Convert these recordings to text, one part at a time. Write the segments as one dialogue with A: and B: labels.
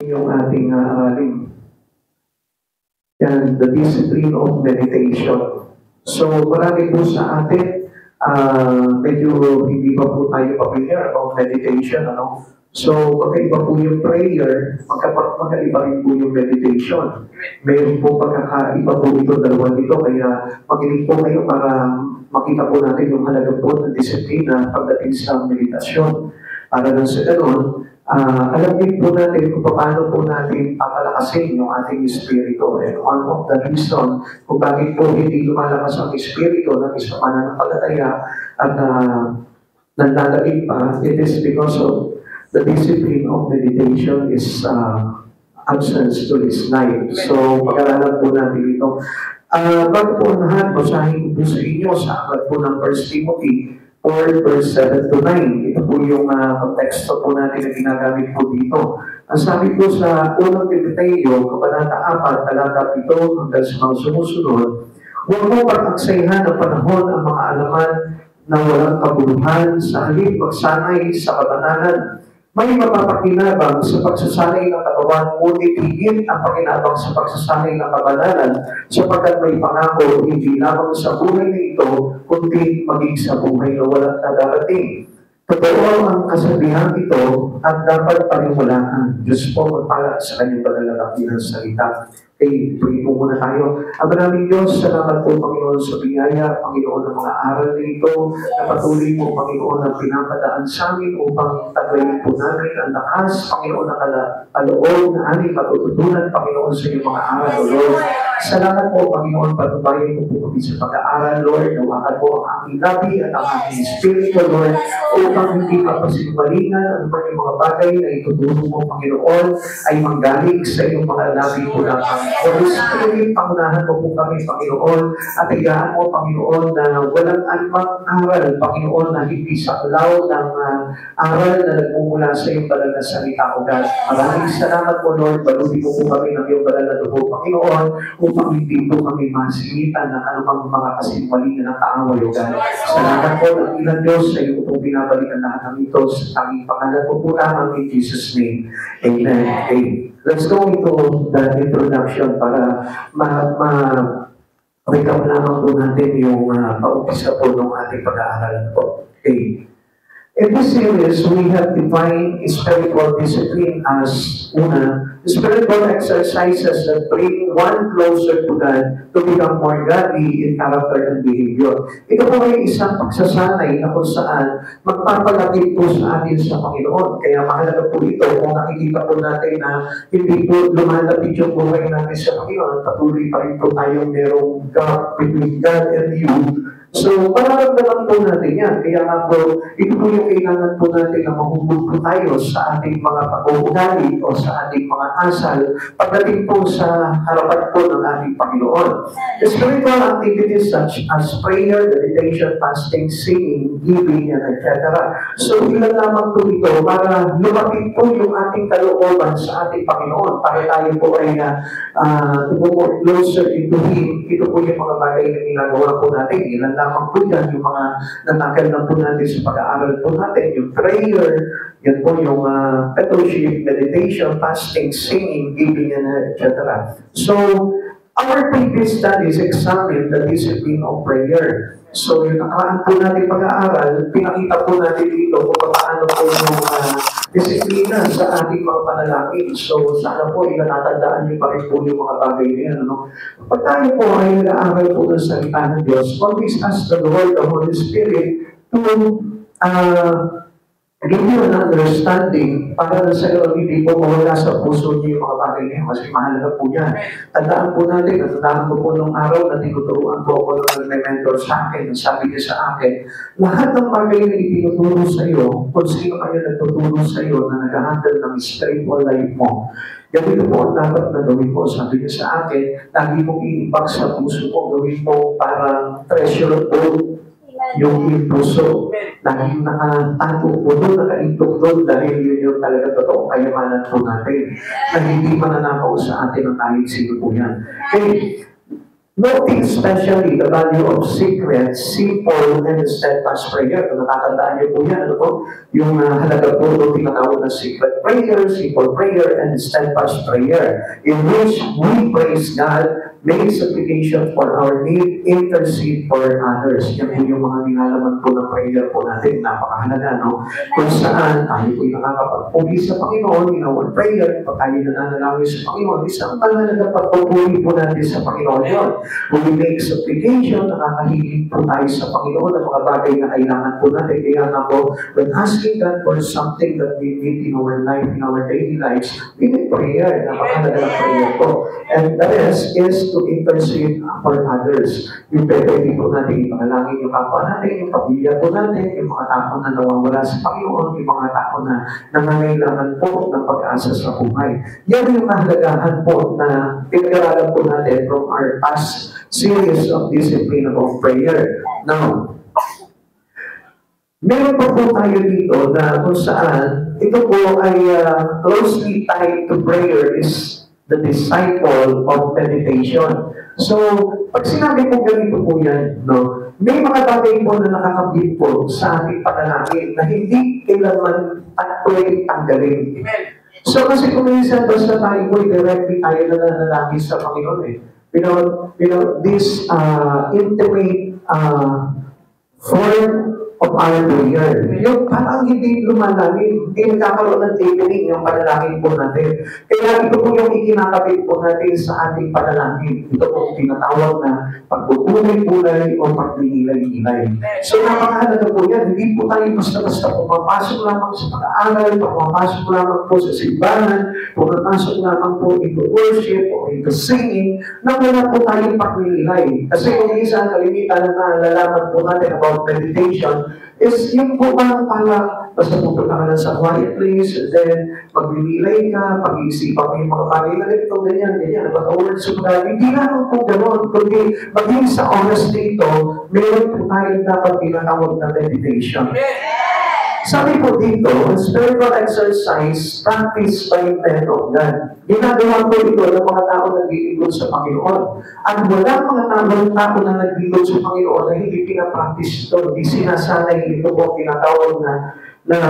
A: yung ating aralin. Yan, the discipline of meditation. So, marami po sa atin, medyo hindi pa po tayo familiar about meditation, ano? So, magkaiba po yung prayer, magkaiba rin po yung meditation. Mayroon po pagkakaiba po ito, dalawa dito, kaya makinig po kayo para makita po natin yung halaga po ng disiplina pagdating sa meditasyon. Para lang sa ganun, alam din po natin kung paano po natin papalakasin yung ating espiritu. And one of the reason kung bakit po hindi lumalakas ang espiritu ng isang pananampalataya at nanlalagay pa, it is because of the discipline of meditation is absence to his life. So, pag-aralan po natin ito. Bago po lahat, basahin ko sa inyo sa aklat po ng 1 Timothy 4 verse 7 to 9. Ito po yung konteksto po natin na ginagamit po dito. Ang sabi po sa unang Timoteo, kabanata 4, talata 7 hanggang sa mga sumusunod, huwag mo pag-aksayhan ng panahon ang mga alaman na walang kabuluhan, sa halip magsanay sa kabanalan. May mapapakinabang sa pagsasanay ng katawan, ngunit higit ang pakinabang sa pagsasanay ng kabanalan, sapagkat may pangako hindi lamang sa buhay na ito, kundi maging sa buhay na walang nadarating. Totoo ang kasabihan ito at dapat paniwalaan. Diyos po magpala sa kanyang palalaki ng salita. Okay, pray po muna tayo. Ang maraming Diyos, salamat po Panginoon sa biyaya, Panginoon ng mga aral na ito, na patuloy po Panginoon ang pinapadaan sa amin upang tagayin po namin ang lakas, Panginoon na kaloob na aming patututunan, Panginoon sa iyong mga aral, O Lord. Salamat po Panginoon, patubayan po po kami sa pag-aaral, Lord, nawakan po ang aming labi at ang aming espiritu, Lord, upang hindi papasinbalingan ang mga bagay na ituturo mo, Panginoon, ay manggaling sa iyong mga labi po namin. Holy Spirit, pangunahan mo po kami, Panginoon, at higaan mo, Panginoon, na walang anumang aral, Panginoon, na hindi saklaw ng aral na nagmumula sa iyong banal na salita, O God. Maraming salamat po, Lord, balutin mo po kami ng iyong banal na dugo, Panginoon, upang hindi po kami masingitan ng anumang mga kasinwalingan ng kaaway, O God. Salamat po ng ilang Diyos sa iyong itong binabalikan lahat ng ito sa tanging pangalan po po lamang in Jesus' name. Amen. Amen. Let's go into the introduction para recap lamang po natin yung paumpisa po ng ating pag-aaral po. Okay. In this series, we have defined spiritual discipline as spiritual exercises that bring one closer to God to become more godly in character and behavior. Ito po ay isang pagsasanay na kung saan magpapalapit po sa atin sa Panginoon. Kaya mahalaga po ito kung nakikita po natin na hindi po lumalapit yung buhay natin sa Panginoon, patuloy pa rin po tayong merong gap between God and you. So, mararamdaman po natin yan. Kaya nga po, ito po yung kailangan po natin na mahugot po tayo sa ating mga pag-uugali o sa ating mga asal pagdating po sa harapan po ng ating Panginoon. The spiritual activities such as prayer, meditation, fasting, singing, giving, and etc. So, ilan lamang po ito para lumapit po yung ating kalooban sa ating Panginoon para tayo po ay to go more closer into Him. Ito po yung mga bagay na ginagawa po natin. Ilan lamang po yan, yung mga natagal na po natin sa pag-aaral po natin, yung prayer, yan po yung fellowship, meditation, fasting, singing, giving, and etc. So, our previous studies examined the discipline of prayer. So, yung nakaraan po natin pag-aaral, pinakita po natin dito kung paano po yung disiplina sa ating mga panalangin. So, sana po natatandaan niyo pa rin po yung mga bagay na yan. Ano? Pag tayo po ay nag-aaral po ng salita ng Diyos, always ask the Lord, the Holy Spirit, to give you an understanding para sa iyo hindi po mawala sa puso niyo yung mga bagay niya kasi mahalaga po yan. Tandaan po natin, natandaan ko po nung araw na tinuturuan po ako ng mentor sa akin, sabi niya sa akin, lahat ng bagay na itinuturo sa iyo, kung sino kayo nagtuturo sa iyo na nag-handle ng spiritual life mo, ganito po ang dapat na gawin mo. Sabi niya sa akin, lagi mong iibag sa puso mo, gawin mo parang treasure po yung puso, laging nakatago po doon, nakaintog doon, dahil yun yung talaga totoong kayamanan po natin, na hindi mananakaw sa atin ang kahit sino po yan. Okay, Noting especially the value of secret, simple, and steadfast prayer. Kung nakatandaan niyo po yan, ano po? Yung halaga po ng tinatawag na secret prayer, simple prayer, and steadfast prayer, in which we praise God, make supplication for our need, intercede for others. Yan po yung mga nilalaman po ng prayer po natin. Napakahalaga, no? Kung saan tayo po yung nakakapagpuli sa Panginoon in our prayer, pag tayo nananalangin sa Panginoon, isang mahalaga pagpupuli po natin sa Panginoon yun. When we make supplication, nakakahiling po tayo sa Panginoon ng mga bagay na kailangan po natin. Kaya nga po, when asking God for something that we need in our life, in our daily lives, we need prayer. Napakahalaga ng prayer po. And the rest is to intercede for others. Yung pwede po natin ipanalangin yung kapwa natin, yung pamilya po natin, yung mga tao na nawawala sa Panginoon, yung mga tao na nangangailangan po ng pag-asa sa buhay. Yan yung kahalagahan po na pinag-aralan po natin from our past series of discipline of prayer. Now, meron pa po tayo dito na kung saan ito po ay closely tied to prayer is the disciple of meditation. So, pag sinabi po ganito po yan, no, may mga bagay po na nakakabit po sa ating panalangin na hindi kailanman at pwede tanggalin. So, kasi kung minsan basta tayo po, directly tayo na nanalangin sa Panginoon eh. You know, this intimate form of our prayer. Yung parang hindi lumalangin, hindi nagkakaroon ng deepening yung panalangin po natin. Kaya ito po yung ikinakabit po natin sa ating panalangin. Ito po yung tinatawag na pagbukulay-kulay o paglinilay-nilay. So napakahalaga po yan. Hindi po tayo basta-basta pumapasok lamang sa pag-aaral, pumapasok lamang po sa simbahan, pumapasok lamang po into worship o into singing, na wala po tayong paglinilay. Kasi kung isang kalimitan na nalalaman po natin about meditation, is yung po parang basta pupunta ka lang sa quiet place, and then maglilay ka, pag-iisipan mo yung mga bagay na ganito, ganyan, about the words of God. Hindi lang po gano'n, kundi maging sa oras dito, meron po tayong dapat tinatawag na meditation. Sabi po dito, spiritual exercise practiced by men of God. Ginagawa po ito ng mga tao na naglilingkod sa Panginoon. At wala mga tao na naglilingkod sa Panginoon na hindi pinapractice ito. Hindi sinasanay ito po tinatawag na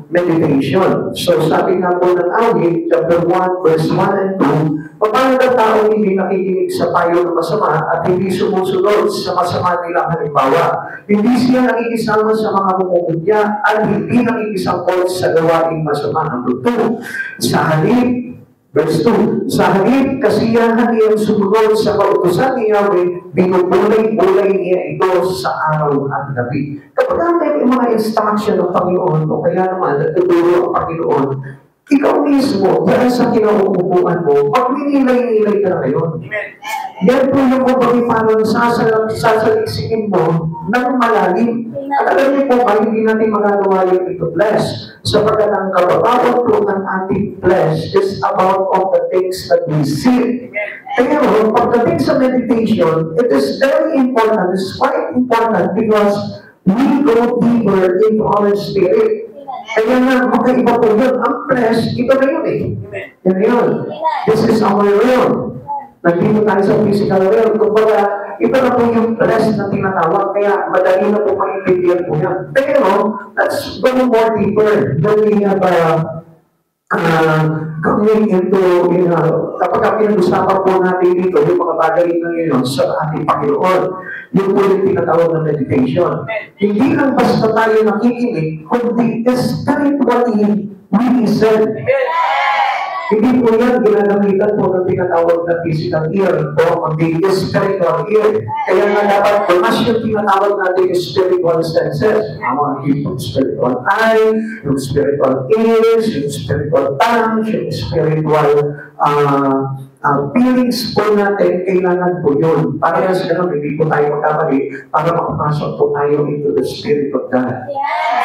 A: meditation. So sabi nga po ng awit, chapter 1, verse 1 and 2, paano ang tao hindi nakikinig sa payo ng masama at hindi sumusunod sa masama nilang halimbawa? Hindi siya nakikisama sa mga mumumutya at hindi nakikisangkot sa gawaing masama. Number 2, sa halip, verse 2, sa halip kasiyahan niyang sumunod sa kautusan ni Yahweh, binubulay-bulay niya ito sa araw at gabi. Kapag may mga instruction ng Panginoon o kaya naman natuturo ang Panginoon, ikaw mismo, dahil sa kinauupuan mo, magninilay-nilay ka na ngayon. Yan po yung kumbaga parang sasaliksikin mo ng malalim. At alam niyo po ba, hindi natin magagawa yung ito bless. Sapagkat ang kababawan po ng ating flesh is about all the things that we see. Pero pagdating sa meditation, it is very important, it's quite important because we go deeper into our spirit. Kaya nga, magkaiba po yun. Ang flesh, ito na yun eh. Yan yun. This is our realm. Nandito tayo sa physical realm. Kumbaga, ito na po yung flesh na tinatawag. Kaya madali na po maintindihan po yan. Pero, let's go more deeper. Then we have coming into, kapag pinag-usapan po natin dito, yung mga bagay na yun sa ating Panginoon, yung po yung tinatawag na meditation. Hindi lang basta tayo nakikinig, kundi spiritually we listen. Hindi po yan ginagamitan po ng tinatawag na physical ear o kundi spiritual ear. Kaya nga dapat mas yung tinatawag natin yung spiritual senses. Yung spiritual eye, yung spiritual ears, yung spiritual tongue, yung spiritual feelings po natin, kailangan po yun. Para sa ganun, hindi po tayo magkamali para makapasok po tayo into the Spirit of God.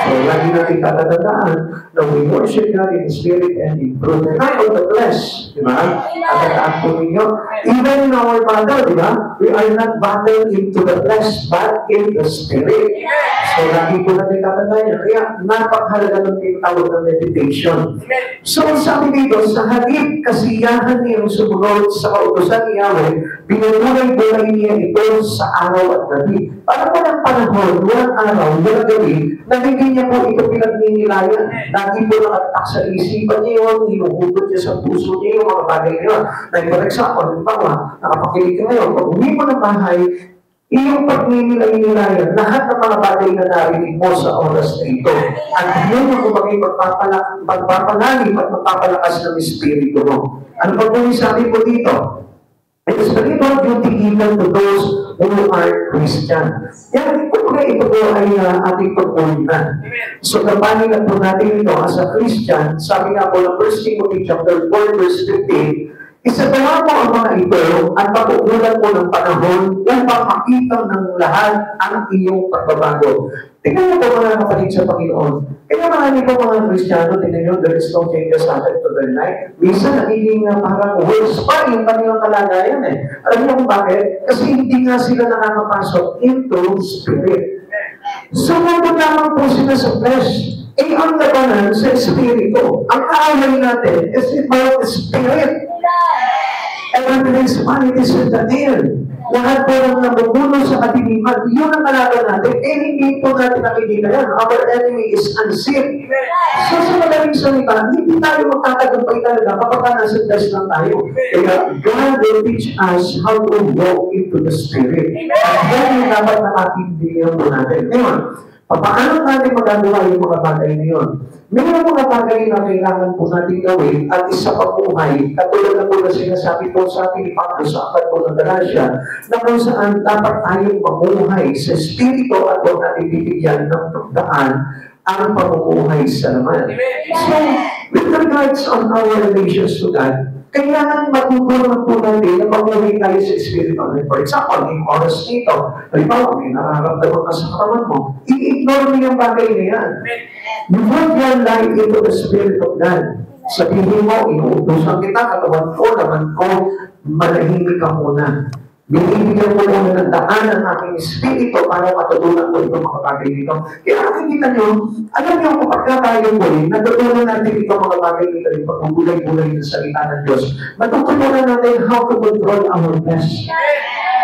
A: So, lagi natin tatandaan na we worship God in spirit and in truth. And not of the flesh. Diba? Tatandaan po ninyo. Even in our battle, diba? We are not battling into the flesh, but in the spirit. So, lagi po natin tatandaan yan. Kaya, napakahalaga ng tinatawag ng meditation. So, sabi dito, sa halip kasiyahan niyang sumunod sa kautusan ni Yahweh, binubulay-bulay niya ito sa araw at gabi. Para walang panahon, walang araw, walang gabi, na hindi niya po ito pinagninilayan. Lagi po nakatak sa isipan niya yun, hinuhugot niya sa puso niya yung mga bagay na yun. Like for example, nakapakilig ka ngayon, pag uwi mo ng bahay, iyong pagninilay-nilayan, lahat ng mga bagay na narinig mo sa oras na ito. At yun ang kumagay pagpapalalim at magpapalakas ng espiritu mo. Ano pa po yung sabi po dito? It is very not duty given to those who are Christian. Yan, ito po ay ating pagpulitan. So, kapani na po natin ito as a Christian, sabi nga po ng 1 Timothy chapter 4, verse 15, isagawa mo ang mga ito at pag-uulan mo ng panahon upang makita ng lahat ang iyong pagbabago. Tingnan mo po mga kapatid sa Panginoon. Kaya marami po mga Kristiyano, tingnan nyo, there is no changes happened to their life. Minsan, nagiging parang worse pa yung kanilang kalagayan eh. Alam niyo kung bakit? Kasi hindi nga sila nakakapasok into spirit. So, nandun lamang po sila sa flesh. Ang labanan sa espiritu. Ang kaaway natin is about the spirit. And principalities with the air. Lahat po ng nabubuno sa kadiliman, yun ang kalaban natin. Hindi po natin nakikita yan. Our enemy is unseen. So sa madaling salita, hindi tayo magtatagumpay talaga kapag nasa test lang tayo. Kaya God will teach us how to walk into the Spirit. At yan yung dapat nakatindihan po natin. Ngayon, paano natin magagawa yung mga bagay na yun? Mayroon mga bagay na kailangan po natin gawin at isa pa buhay, katulad na po na sinasabi po sa ating Panginoon sa akad po ng Galatia, na kung saan dapat tayong mamuhay sa Espiritu at huwag natin bibigyan ng pagdaan ang pamumuhay sa laman. So, with regards on our relations to God, kailangan matutunan po natin na mamuhay tayo sa Espiritu. For example, yung oras nito, halimbawa, may nararamdaman ka sa katawan mo, i-ignore mo yung bagay na yan. You put your life into the Spirit of God. Sabihin mo, inuutosan kita, katawan ko, laman ko, manahimik ka muna. Binibigyan ko muna ng daan ng aking espiritu para matutunan ko itong mga bagay dito. Kaya nakikita nyo, alam nyo kung pagkatayo ko natutunan natin itong mga bagay dito, yung pagpupulay-pulay ng salita ng Diyos. Matutunan natin how to control our flesh.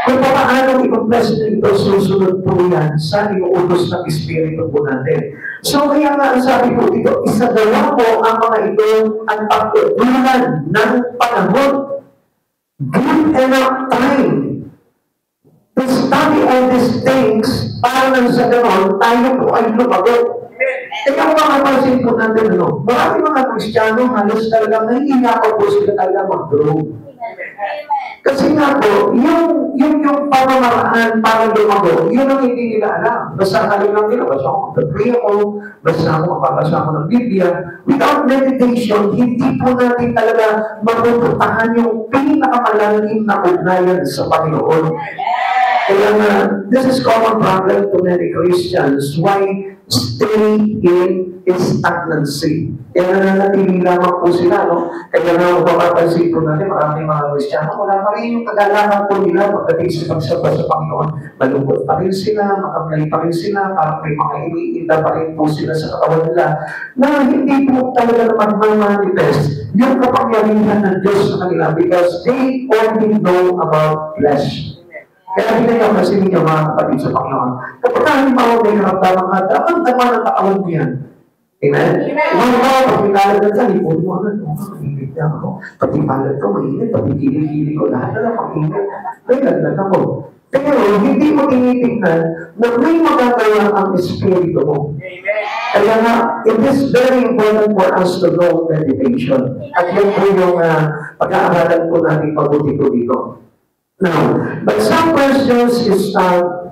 A: Kung paano i-compress nito, susunod po yan sa inuutos ng espiritu po natin. So kaya nga ang sabi po dito, isagawa po ang mga ito ang pagtutunan ng panahon. Give enough time to study all these things para nang sa ganon, tayo po ay lumago. Kaya mga pansin po natin, marami mga Kristiyano, halos talagang nahihirapan po sila talaga mag-grow. Kasi nga po, yung pamamaraan para lumago, yun ang hindi nila alam. Basta kalim lang nila, basta ako mag-pray ako, basta ako mapapasa ako ng Biblia. Without meditation, hindi po natin talaga mapupuntahan yung pinakamalalim na ugnayan sa Panginoon. Kaya nga, this is common problem to many Christians. Why stay in stagnancy? Kaya nananatili lamang po sila, no? Kaya nga, mapapansin po natin, maraming mga Kristiyano, wala pa rin yung kagalaman po nila pagdating sa pagsamba sa Panginoon. Malungkot pa rin sila, makablay pa rin sila, parang may mga iniinda pa rin po sila sa katawan nila, na hindi po talaga magmamanifest yung kapangyarihan ng Diyos sa kanila because they only know about flesh. Kaya hindi nyo kasi ninyo mga kapatid sa Panginoon. Kapag halimbawa may naramdaman ka, dapat naman ang katawan mo yan. Amen? Iwan mo, pag pinalad ka, lipon mo, mainit na ako. Pati palad ko, mainit, pati gili-gili ko, lahat na lang pag-init. May laglag ako. Pero hindi mo tinitignan na may magagawa ang espiritu mo. Kaya nga, it is very important for us to know meditation. At yun po yung pag-aaralan po natin pabuti ko dito. Now, but some questions is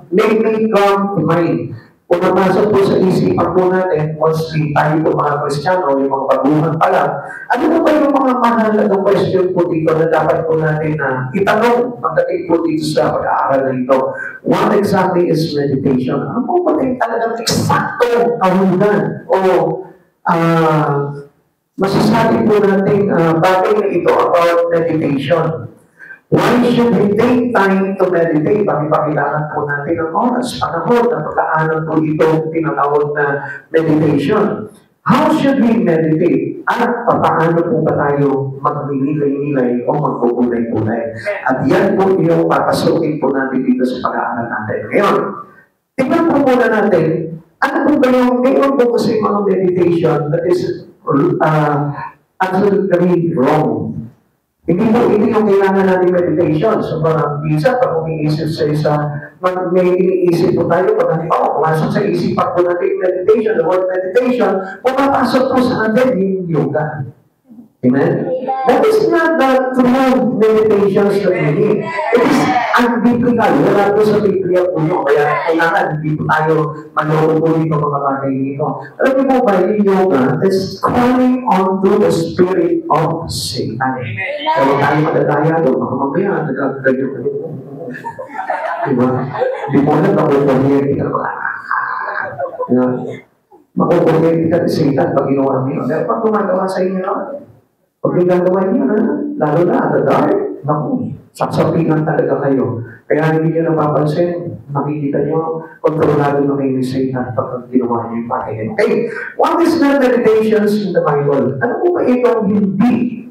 A: may come to mind. Kung napasok po sa isipan po natin, mostly tayo po mga Kristiyano, yung mga baguhan pa lang, ano po ba yung mga mahalagang question po dito na dapat po natin itanong pagdating po dito sa pag-aaral na ito? What exactly is meditation? Ano po ba yung talagang eksakto kahulugan o masasabi po natin bagay na ito about meditation? Why should we take time to meditate? Pakipakailangan po natin ng oras, panahon, na pagkaanan po ito tinatawag na meditation. How should we meditate? At paano po ba tayo magninilay-nilay o magpupulay-pulay? At yan po yung papasukin po natin dito sa pag-aaral natin. Ngayon, tingnan po muna natin, ano po ba yung, mayroon po kasi mga meditation that is absolutely wrong. Hindi yung kailangan natin meditation. So, minsan, pag umiisip sa isa, may iniisip po tayo, pag halimbawa, pumasok sa isipan po natin meditation, the word meditation, pumapasok po sa atin yung yoga. Amen? That is not the true meditations that we need. It is unbiblical. Wala po sa Biblia po yun. Kaya kailangan hindi po tayo manoob po dito mga bagay dito. Alam niyo po ba, yung yoga is calling on to the spirit of Satan. Kaya tayo madadaya doon. Mamaya, nagkakayo ka doon. Diba? Di mo na makukuryente ka ba? Makukuryente ka ni Satan pag ginawa niyo. Pero pag gumagawa sa inyo na, pag ginagawa niyo na, lalo na at the dark, naku, sasapinan talaga kayo. Kaya hindi niyo napapansin, makikita niyo, kontrolado na kayo ni Satan pag ginawa niyo yung bagay. Okay, what is the meditations in the Bible? Ano po ba itong hindi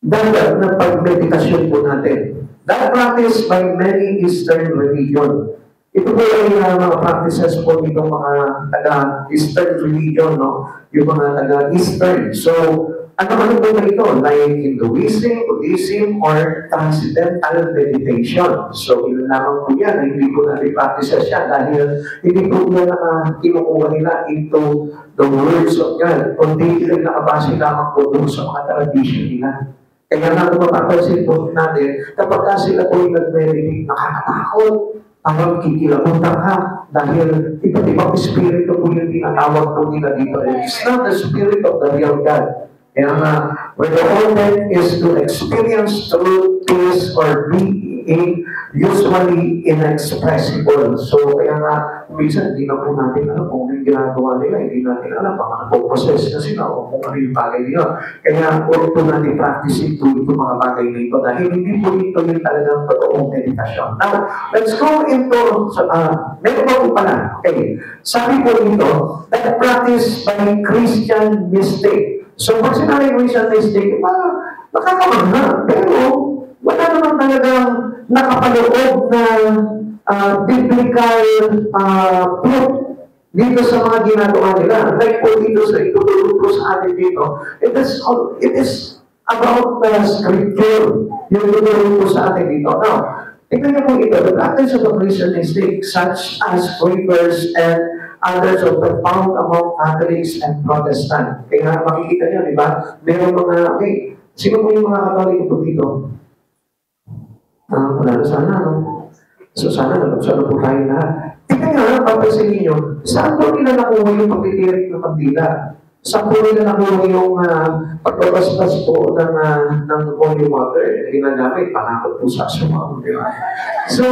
A: dapat na pag-meditasyon po natin? That practice by many Eastern religion. Ito po ay mga practices po itong mga taga-Eastern religion, no? Yung mga taga-Eastern. So, ano po ba ito? Like Hinduism, Buddhism, or Transcendental Meditation. So, yun lamang po yan. Hindi po natin practices yan dahil hindi po yan kinukuha nila into the words of God. Kundi ito nakabase lamang po doon sa mga tradition nila. Kaya nga kung mapapansin po natin, kapag sila po yung nag-meditate, nakakatakot, parang kikilabutan ka, dahil iba't ibang spirito po yung tinatawag po nila dito. It's not the spirit of the real God. Kaya nga, where the order is to experience truth, peace, or being usually inexpressible. So, kaya nga, minsan, hindi na po natin alam kung yung ginagawa nila, hindi natin alam, baka nagpo-process na sila o kung ano yung bagay nila. Kaya, huwag po natin practice ito mga bagay na ito dahil hindi po ito yung talagang totoong meditasyon. Now, let's go into, meron pa po pala. Okay, sabi po dito, that practice by Christian mistake. So, pag sinabi Christian mistake, nakakamaha, pero wala naman talagang nakapaloob na biblical proof dito sa mga ginagawa nila. Like po dito sa itutulog po sa atin dito, it is about the scripture yung itutulog po sa atin dito. Now, tingnan niyo po ito, the practice of the Christian mistake, such as Quakers and others of the found among Catholics and Protestant. Kaya makikita niyo, di ba? Meron mga, okay, sino po yung mga Katoliko po dito? Wala na sana, no? So sana po tayo lahat. Tingnan nga, papansin ninyo, saan po nila nakuha yung pagtitirik ng pagdila? Saan po nila nakuha yung pagpapaspas po ng holy water? Ginagamit, panakot po sa sumang, di ba? So,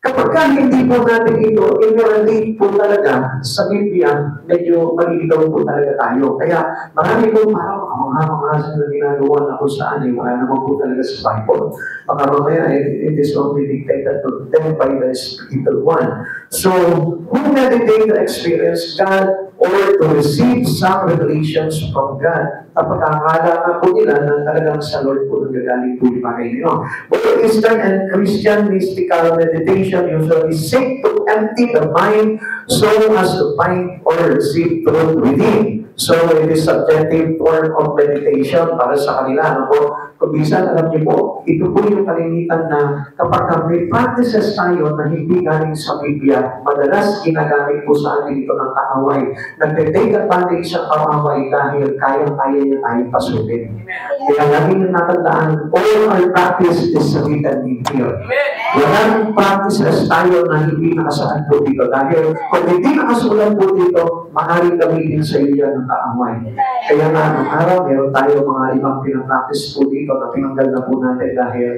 A: kapag hindi po natin ito, i-relate po talaga sa Biblia, medyo malilitaw po talaga tayo. Kaya marami po parang mga ginagawa na kung saan, wala naman po talaga sa Bible. Baka mamaya, it is only dictated to them by the spiritual one. So, who meditate to experience God or to receive some revelations from God? Kapag akala nga po nila na talagang sa Lord po nagagaling po yung bagay nyo. Both Eastern and Christian mystical meditation usually seek to empty the mind so as to find or receive truth within. So, it is subjective form of meditation para sa kanila. Ano po? Kung minsan, alam niyo po, ito po yung kalimitan na kapag may practices tayo na hindi galing sa Biblia, madalas ginagamit po sa atin ito ng kaaway. Nagte-take advantage sa kaaway dahil kaya-kaya niya tayong pasukin. Kaya laging natandaan, all our practice is written in here. Walang practices tayo na hindi nakasaad po dito. Dahil kung hindi nakasulat po dito, maaaring gamitin sa iyo yan ng kaaway. Kaya nga, nung araw, meron tayo mga ibang pinapractice po dito na tinanggal na po natin dahil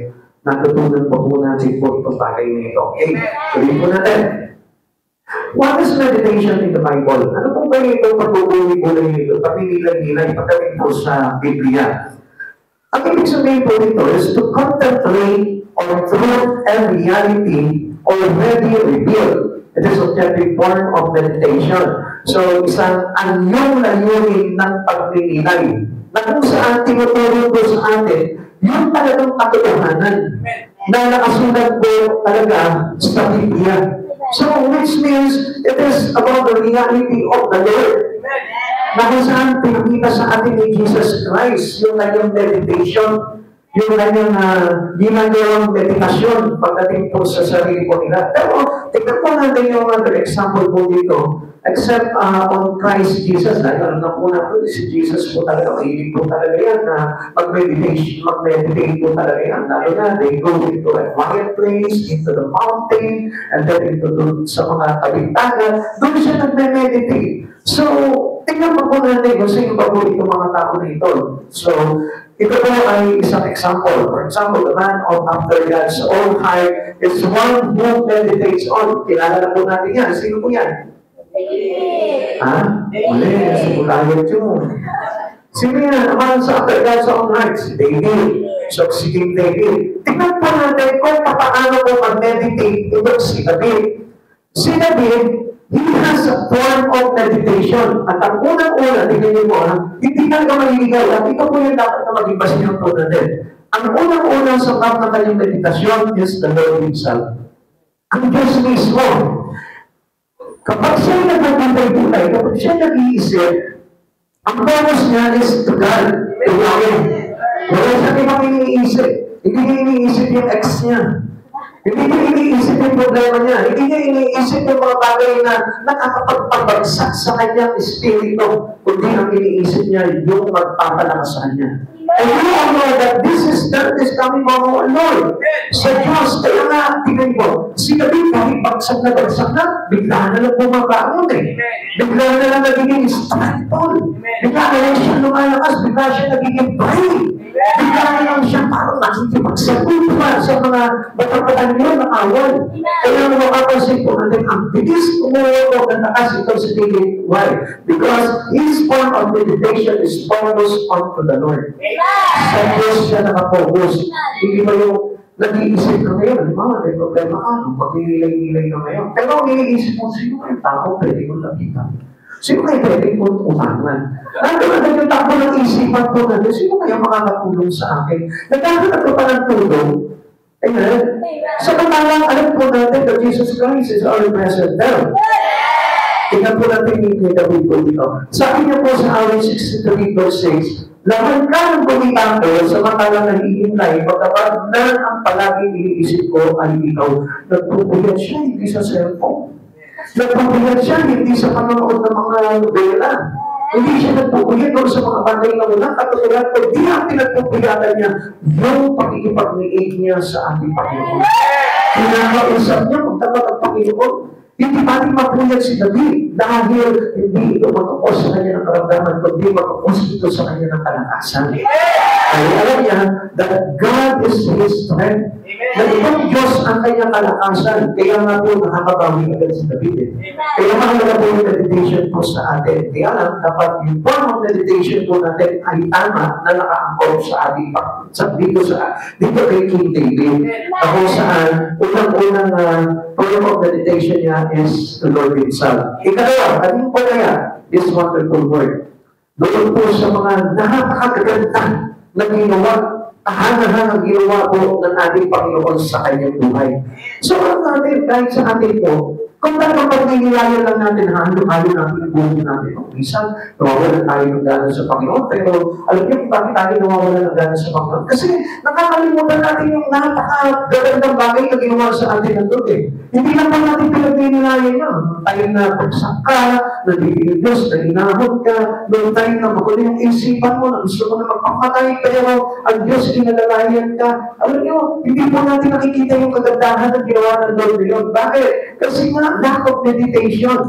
A: natutunan po natin po itong bagay na ito. Okay, tuloy po natin. What is meditation in the Bible? Ano po ba ito pagpupuli-puli nito? Pagninilay-nilay, pagdating po sa Biblia. Ang ibig sabihin po nito is to contemplate on truth and reality already revealed. It is objective form of meditation. So, isang anyong layunin ng pagninilay na kung saan tinuturo ko sa atin yung talagang katotohanan na nakasulat po talaga sa Biblia. So, which means it is about the reality of the Lord. Na kung saan pinakita sa atin ni Jesus Christ yung kanyang meditation, yung kanyang ginagawang meditasyon pagdating po sa sarili po nila. Pero, tignan po natin yung other example po dito. Except on Christ Jesus, alam na po natin, si Jesus po talaga, mahilig po talaga yan na mag-meditate po talaga yan. Lalo na, they go into a quiet place, into the mountain, and then into sa mga kabintagan, doon siya nagme-meditate. So, tingnan po natin kung sino ba po itong mga tao nito. So, ito po ay isang example. For example, the man of after God's own heart is one who meditates on. Kilala na po natin yan. Sino po yan? Ha? Mali, sigurado yun. Sino yan? Naman sa after God's own heart? Si David. So, si King David. Tingnan po natin kung paano po mag-meditate ito si David. Si David, he has a form of meditation. At ang unang-una, tingnan niyo po, hindi talaga maliligaw. At ito po yung dapat na maging basihan po natin. Ang unang-una sa map ng kanyang meditasyon is the Lord Himself. Ang Diyos mismo. Kapag siya nagpapantay-pulay, kapag siya nag-iisip, ang focus niya is to God, to Yahweh. Wala siya ibang iniisip. Hindi niya iniisip yung ex niya. Hindi niya iniisip yung problema niya. Hindi niya iniisip yung mga bagay na nakakapagpabagsak sa kanyang espiritu. Kundi ang iniisip niya yung magpapalakas sa kanya. And you all know that this is coming from our Lord. Sa Diyos, kaya nga, tingnan mo, si David kahit bagsak na, bigla na lang bumabangon eh. Bigla na lang nagiging strengthful. Bigla na lang siya lumalakas, bigla siya nagiging brave. Bigla na lang siya parang nakikipagsagot pa sa mga matapatan niyo na awal. Kaya makapansin po natin, ang bilis umuwi ko ng lakas ito si David. Why? Because his form of meditation is focused onto the Lord. Sa Diyos siya nakapokus. Hindi ba yung nag-iisip ka ngayon? May problema ka, pag-ilay-ilay ka ngayon. Pero ang iniisip mo, sino yung tao pwede kong lapitan? Sino kayo pwede kong utangan? Nandun yung takbo ng isipan ko na, sino kayo makakatulong sa akin? Nagkakaroon ko pa ng tulong. Amen? Sa kamalang, alam po natin that Jesus Christ is our present help. Tingnan po natin yung David po dito. Sabi niya po sa awit 63 verse 6, laman ka ng kumikando sa matalang nag-iintay, pagkapat na ang palaging iniisip ko ay ikaw. Nagpupuyat siya, hindi sa cellphone. Nagpupuyat siya, hindi sa panonood ng mga novela. Hindi siya nagpupuyat doon sa mga bagay na wala katulad ko. Di ang pinagpupuyatan niya yung pakikipag-liig niya sa ating Panginoon. Pinakausap niya kung tapat ang Panginoon. Hindi pati mapuyat si David dahil hindi ito magkakos sa kanya ng karamdaman, kundi magkakos ito sa kanya ng kalakasan. Ay alam niya that God is His strength. Na itong Diyos ang kanyang kalakasan. Kaya nga po nakakabawi agad si David. Kaya mahalaga po yung meditation po sa atin. Kaya lang, dapat yung form of meditation po natin ay tama na nakaangkol sa ating dito kay King David. Na kung saan, unang-unang form of meditation niya is the Lord Himself. Ikalawa, kanina po kaya, this wonderful word. Doon po sa mga nakakaganda na ginawa, tahan-tahan ang ginawa po ng ating Panginoon sa kanyang buhay. So, alam natin, kahit sa atin po, kung talagang pag-ninilayan lang natin, halo-halo natin ang buhay natin. Minsan, nawawalan tayo ng gana sa Panginoon, pero alam niyo kung bakit tayo nawawalan ng gana sa Panginoon? Kasi nakakalimutan natin yung napakagandang bagay na ginawa sa atin ng Diyos. Hindi lang pa natin pinag-ninilayan yun. Tayo na pagsak ka, nabibigil Diyos, na inahod ka, noong tayo na makulo yung isipan mo, na gusto mo na magpamatay, pero ang Diyos inalalayan ka. Alam niyo, hindi po natin nakikita yung kagandahan ng ginawa ng Lord ngayon. Bakit? Kasi nga, lack of meditation.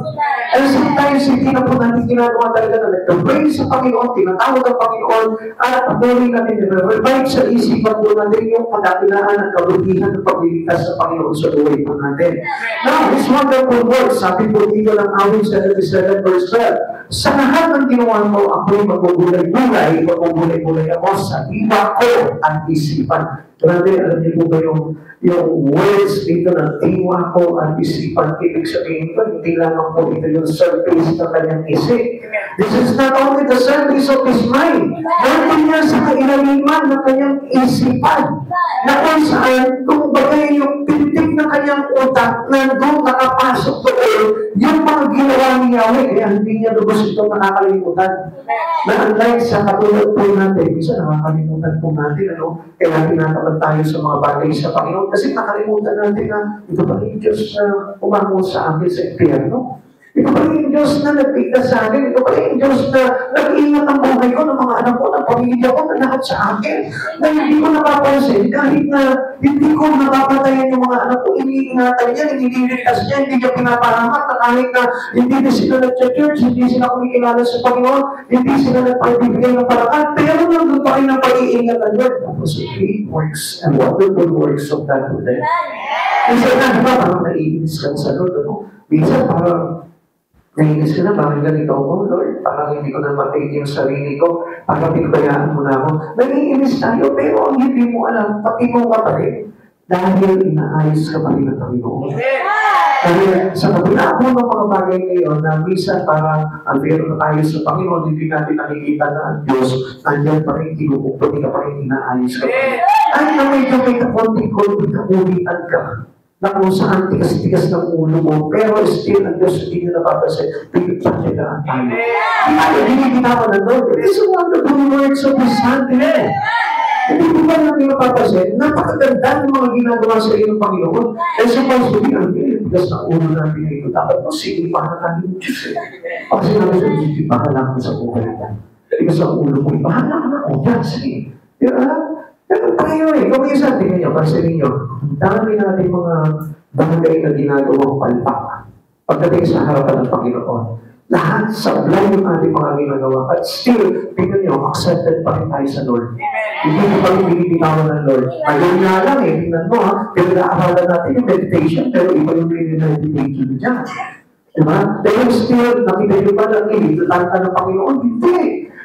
A: And sometimes, hindi na po natin ginagawa talaga na nag-pray sa Panginoon, tinatawag ang Panginoon, at patuloy natin revive sa isipan po natin yung kadakilaan at kabutihan ng pagliligtas sa Panginoon sa buhay po natin. Now, this wonderful word, sabi po dito ng awit 77 verse 12, sa lahat ng ginawa mo, ako'y magugulay-gulay ako sa iba ko ang isipan. Grabe, alam niyo po ba yung words dito na tiwa ko at isipan, ibig sabihin ko, hindi lamang po ito yung surface ng kanyang isip. This is not only the surface of his mind, nandun niya sa kailaliman ng kanyang isipan, na kung saan, kung bagay yung pintig ng kanyang utak, nandun nakapasok doon, yung mga ginawa ni Yahweh, kaya hindi niya lubos itong nakakalimutan. Na unlike sa katulad po natin, isa nakakalimutan po natin, kaya tinatapat tayo sa mga bagay sa Panginoon, kasi nakalimutan natin na ito pa rin Diyos na umango sa akin sa impyerno. Ito pa rin Diyos na nagpigtas sa akin. Ito pa rin Diyos na nag-iingat ang buhay ko, ng mga anak ko, ng pamilya ko, na lahat sa akin. Na hindi ko napapansin, kahit na hindi ko napapatayan yung mga anak ko, iniingatan niya, inililigtas niya, hindi niya pinapahamak, na kahit na hindi na sila nag-church, hindi sila kumikilala sa Panginoon, hindi sila nagpagbibigay ng paraan, pero nandun pa rin ang pag-iingat ang Lord. Tapos great works and wonderful works of that today. Kasi na, di ba, parang naiinis ka sa Lord, minsan parang naiinis ka na, bakit ganito ako, Lord? Parang hindi ko na matake yung sarili ko, parang pinagbayaan mo na ako. Naiinis tayo, pero ang hindi mo alam, pati mo ka pa rin, dahil inaayos ka pa rin ng Panginoon. Dahil sa kabila po ng mga bagay ngayon, na minsan parang unfair na tayo sa Panginoon, hindi natin nakikita na ang Diyos, nandiyan pa rin, kinukumpuni ka pa rin, inaayos ka pa rin. Ay, na medyo may kakonti-konti kakulitan ka, na kung saan tigas-tigas ng ulo mo, pero still, ang Diyos hindi nyo napapasin, pinagpagyagaan tayo. Hindi tayo diniginawa ng Lord. It is one of the works of His hand. Hindi ko ba natin napapasin, napakaganda ng mga ginagawa sa iyo ng Panginoon. And supposed to be, ang tigas ng ulo natin ito. Dapat mo, sige, pahala ng Diyos. Kasi namin sa Diyos, pahala ka sa buhay ka. Tigas ang ulo mo, pahala ka na. O, yan, sige. Ganun tayo Kung yung sa atin ninyo, kasi ninyo, dami natin mga bagay na ginagawang palpak. Pagdating sa harapan ng Panginoon, lahat sablay yung ating mga ginagawa. At still, tingnan nyo, accepted pa rin tayo sa Lord. Hindi ko pa rin binibitawan ng Lord. Ayun nga lang tingnan mo pinag-aaralan natin yung meditation, pero iba yung meditation dyan. Diba? Pero still, nakita nyo pa lang initatan ka ng Panginoon? Hindi.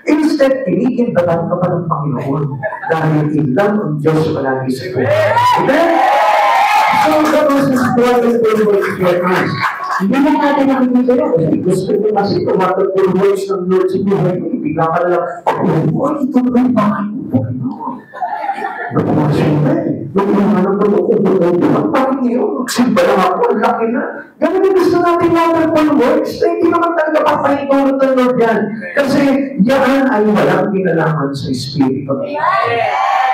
A: Instead, tinikindatan ka pa ng Panginoon. Dahil ilang ang Diyos palagi sa iyo. Amen? So, kapag sa situation of your hands, hindi na natin nakikita yun. Kasi gusto nyo kasi tumatag yung words ng Lord sa buhay mo. Bigla ka na lang, ito na yung bahay mo. Napamasyon na Nung mga nagpapakupulong, bakit niyo? Magsimba lang ako, ang laki na. Ganun yung gusto natin wonderful words. Hindi naman talaga papahintulot ng Lord yan. Kasi yan ay walang kinalaman sa Espiritu.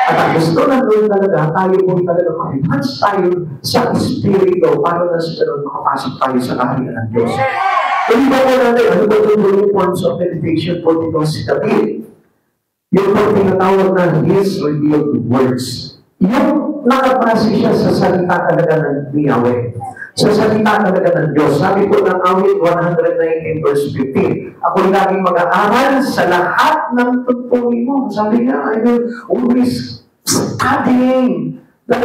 A: At ang gusto ng Lord talaga, tayo po talaga ma-enhance tayo sa Espiritu para na sa ganun makapasok tayo sa kaharian ng Diyos. Hindi ba po natin, ano ba yung forms of meditation po dito si David? Yung po tinatawag na His revealed words. Yung nakapasa siya sa salita talaga ng Yahweh. Sa salita talaga ng Diyos. Sabi po ng awit 119 verse 15, ako'y laging mag-aaral sa lahat ng tugtungin mo. Sabi niya, I will always studying the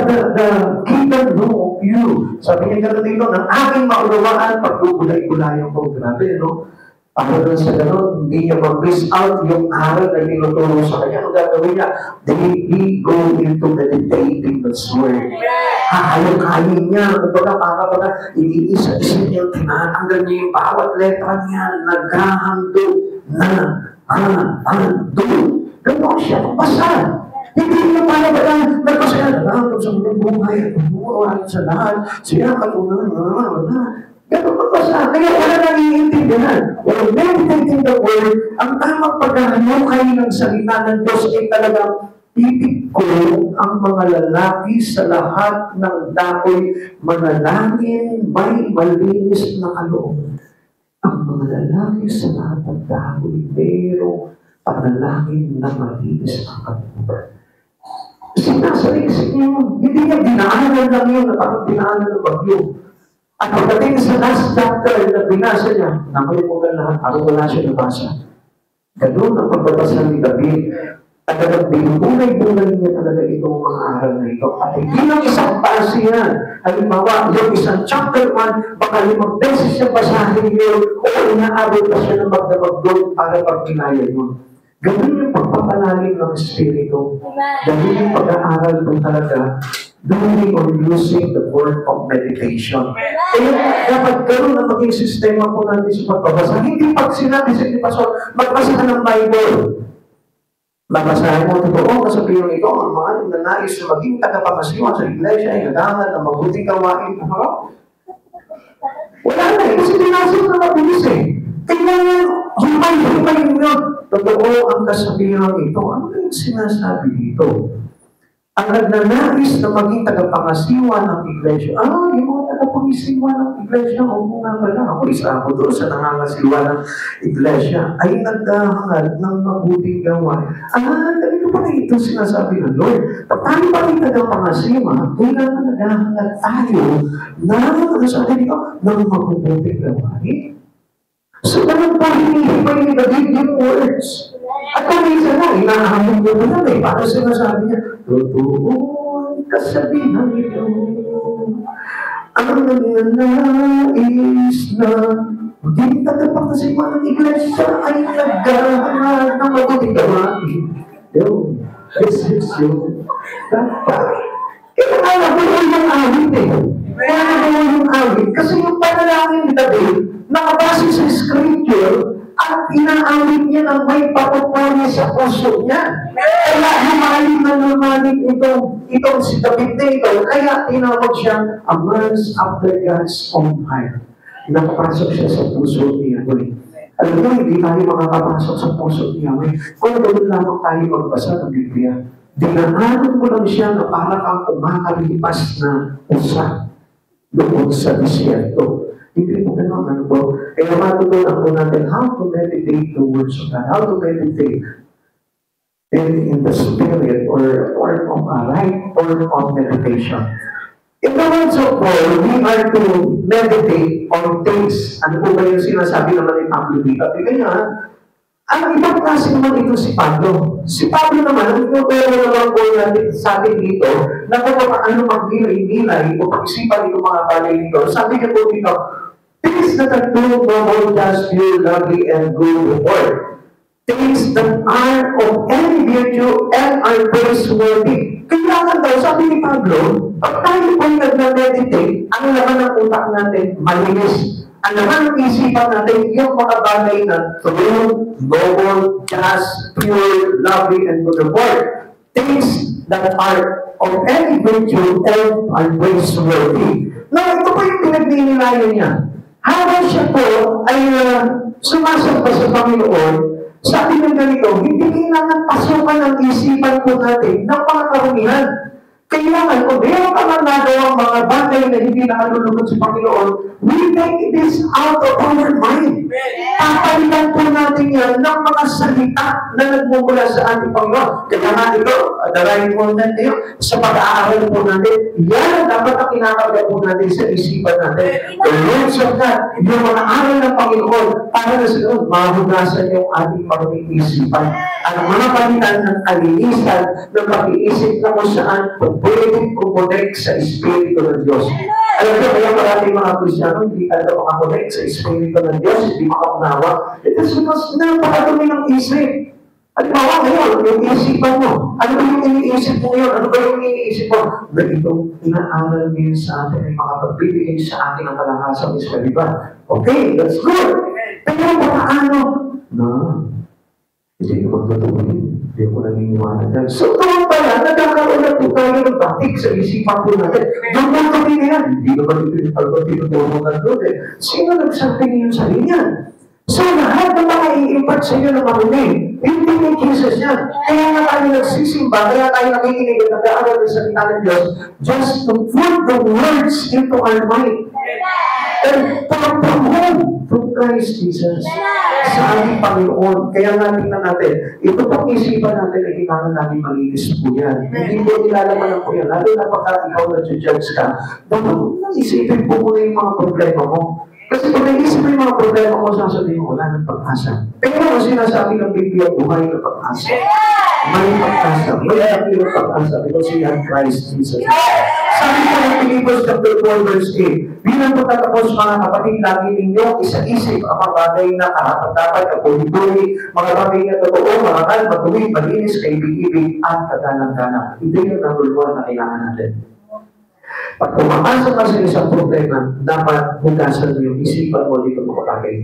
A: kingdom of you. Sabi niya gano'n dito, ng aking maunawaan, pagkugulay-gulayan ko. Grabe, no? Para doon sa gano'n, hindi niya mag-miss out yung aral na tinuturo sa kanya. Ang gagawin niya, they go into meditating God's word. Hahayang-hayin niya. Kumbaga, para iniisa-isip niya, tinatanggal niya yung bawat letra niya, naghahando na, gano'n siya, basta. Hindi niya para ba lang, nagpasaya na lang, sa mga buhay, sa lahat, siya katunan, ganun magbasa. Kaya wala nang-iintindihan. Walang meditating the word, ang tamang paghahanukay ng salita ng Diyos ay talagang titig ko ang mga lalaki sa lahat ng dakoy manalangin, may malinis na kaloob. Ang mga lalaki sa lahat ng dakoy mayroong panalangin na malinis na kaloob. Sinasaliksik niyo, hindi niya dinaanan lang yun na parang dinaanan ng bagyo. At pagdating sa last chapter na binasa niya, nakalimutan lahat, ako wala siya nabasa. Ganun ang pagbabasa ni David. At binubunay-bunay niya talaga itong mga aral na ito. At hindi lang isang base yan. Halimbawa, yung isang chapter 1, baka 5 beses siya basahin yun, o inaabot pa siya ng magdamag doon para pagkinaya yun. Gawin yung pagpapalalim ng Espiritu. Gawin yung pag-aaral po talaga, doing or using the word of meditation. Kaya dapat gano'n na maging sistema po natin sa pagbabasa. Hindi pag sinabi sa Pastor, magbasa ka ng Bible. Babasahin mo, totoo, kasabihin ito, ang mga nais na maging tagapangasiwa sa iglesia ay naghahanap ng mabuting gawain. Wala na eh, kasi pinasok na mabilis eh. Kaya himay yun. Totoo ang kasabihan ito. Ano yung sinasabi dito? Ang nagnanais na maging tagapangasiwa ng iglesia. Yung mga tagapangasiwa ng iglesia, o nga pala, ako isa ako doon sa nangangasiwa ng iglesia, ay naghahangad ng mabuting gawain. Ganito pa na ito sinasabi ng Lord. Pag tayo pa rin tagapangasiwa, kailangan naghahangad tayo ng mabuting gawain. So, ganun po hinihipay ni David yung words. At kung minsan na, inahamon mo na eh. Paano sinasabi niya? Totoo kasabihan ito. Ang nagnanais na maging tagapangasiwa ng iglesia ay naghahanap ng mabuting gawain. This is you. Kaya nabuhay ng awit eh. Kaya nabuhay ng awit. Kasi yung panalangin ni David, nakabase sa scripture at inaawit niya ng may patutuloy sa puso niya. Kaya humaling na lumalig itong si David na ito. Kaya tinawag siyang a man after God's own heart. Nakapasok siya sa puso niya. Alam mo, hindi tayo makakapasok sa puso niya. Kung doon lamang tayo magbasa ng Biblia, dinaanan mo lang siya na parang ang kumakalipas na usa doon sa disyerto. Hindi po ganun, ano po? Kaya matutunan po natin how to meditate the words of God, how to meditate in the spirit or form of a right form of meditation. In the words of Paul, we are to meditate on things. Ano po ba yung sinasabi naman ni Pablo dito? Kaya, ang ibang klase naman ito si Pablo. Si Pablo naman, ang tinuturo naman po natin sa atin dito, na kung paano magnilay-nilay o pag-isipan itong mga bagay dito. Sabi niya po dito, things that are true, noble, just, pure, lovely, and good report. Things that are of any virtue and are praiseworthy. Kailangan daw, sabi ni Pablo, pag tayo po nag-meditate, ang laman ng utak natin, malinis. Ang laman ng isipan natin, yung mga bagay na true, noble, just, pure, lovely, and good report. Things that are of any virtue and are praiseworthy. Now, ito po yung pinagninilayan niya. Habang siya po ay sumasamba sa Panginoon, sabi ng ganito, hindi kailangan pasukan ng isipan po natin ng mga karumihan. Kailangan, kung meron ka man nagawang mga bagay na hindi nakalulugod sa Panginoon, we take this out of our mind. Papalitan po natin yan ng mga salita na nagmumula sa ating Panginoon. Kaya nga ito, darahin mo natin sa pag-aaral po natin, yan dapat ang kinakarga po natin sa isipan natin. The words of God, yung mga aral ng Panginoon, para na sa doon, mahugasan yung ating maruming isipan. Ang mga palitan ng kalinisan ng pag-iisip na kung saan pwede kumonect sa Espiritu ng Diyos. Alam niyo, kaya maraming mga Kristyano hindi talaga makakonect sa Espiritu ng Diyos, hindi makaunawa. It is because napakadumi ng isip. Halimbawa ngayon, yung isipan mo, ano ba yung iniisip mo yun? Ano ba yung iniisip mo? Ganito, inaaral niyo sa atin ay makapagbibigay sa atin ang kalahasang Israel, di ba? Okay, that's good. Pero paano? Hindi ko magtutuloy. Hindi ko naniniwala dyan. So, tawag pala, nagkakaroon na po tayo ng batik sa isipan po natin. Yung mga kami na yan, hindi naman yung tinutulungan doon eh. Sino nagsabi niyo sa inyan? So, lahat ng mga i-impact sa inyo na marunin, hindi ni Jesus yan. Kaya nga tayo nagsisimba, kaya tayo nakikinig at nag-aaral ng salita ng Diyos, just to put the words into our mind. And from whom? From Christ Jesus. Sa ating Panginoon. Kaya nga tingnan natin, ito pang isipan natin ay kailangan natin malinis po yan. Hindi po nilalaman po yan. Lalo na pagka ikaw na-judge ka, dapat isipin po muna yung mga problema mo. Kasi kung naisip mo yung mga problema ko, sasabihin mo, wala ng pag-asa. Pero ang sinasabi ng Biblia, buhay ng pag-asa. May pag-asa. May ng pag-asa. Because we have Christ Jesus. Sabi ko ng Philippians chapter 4 verse 8, bilang pagtatapos mga kapatid, lagi ninyo isa-isip ang mga bagay na karapat-dapat, kapuli-puli, mga bagay na totoo, marangal, matuwid, malinis, kaibig-ibig, at kagalang-galang. Ito yung number 1 na kailangan natin. Pag pumapasok ka sa isang problema, dapat hugasan mo yung isipan mo dito mga bagay.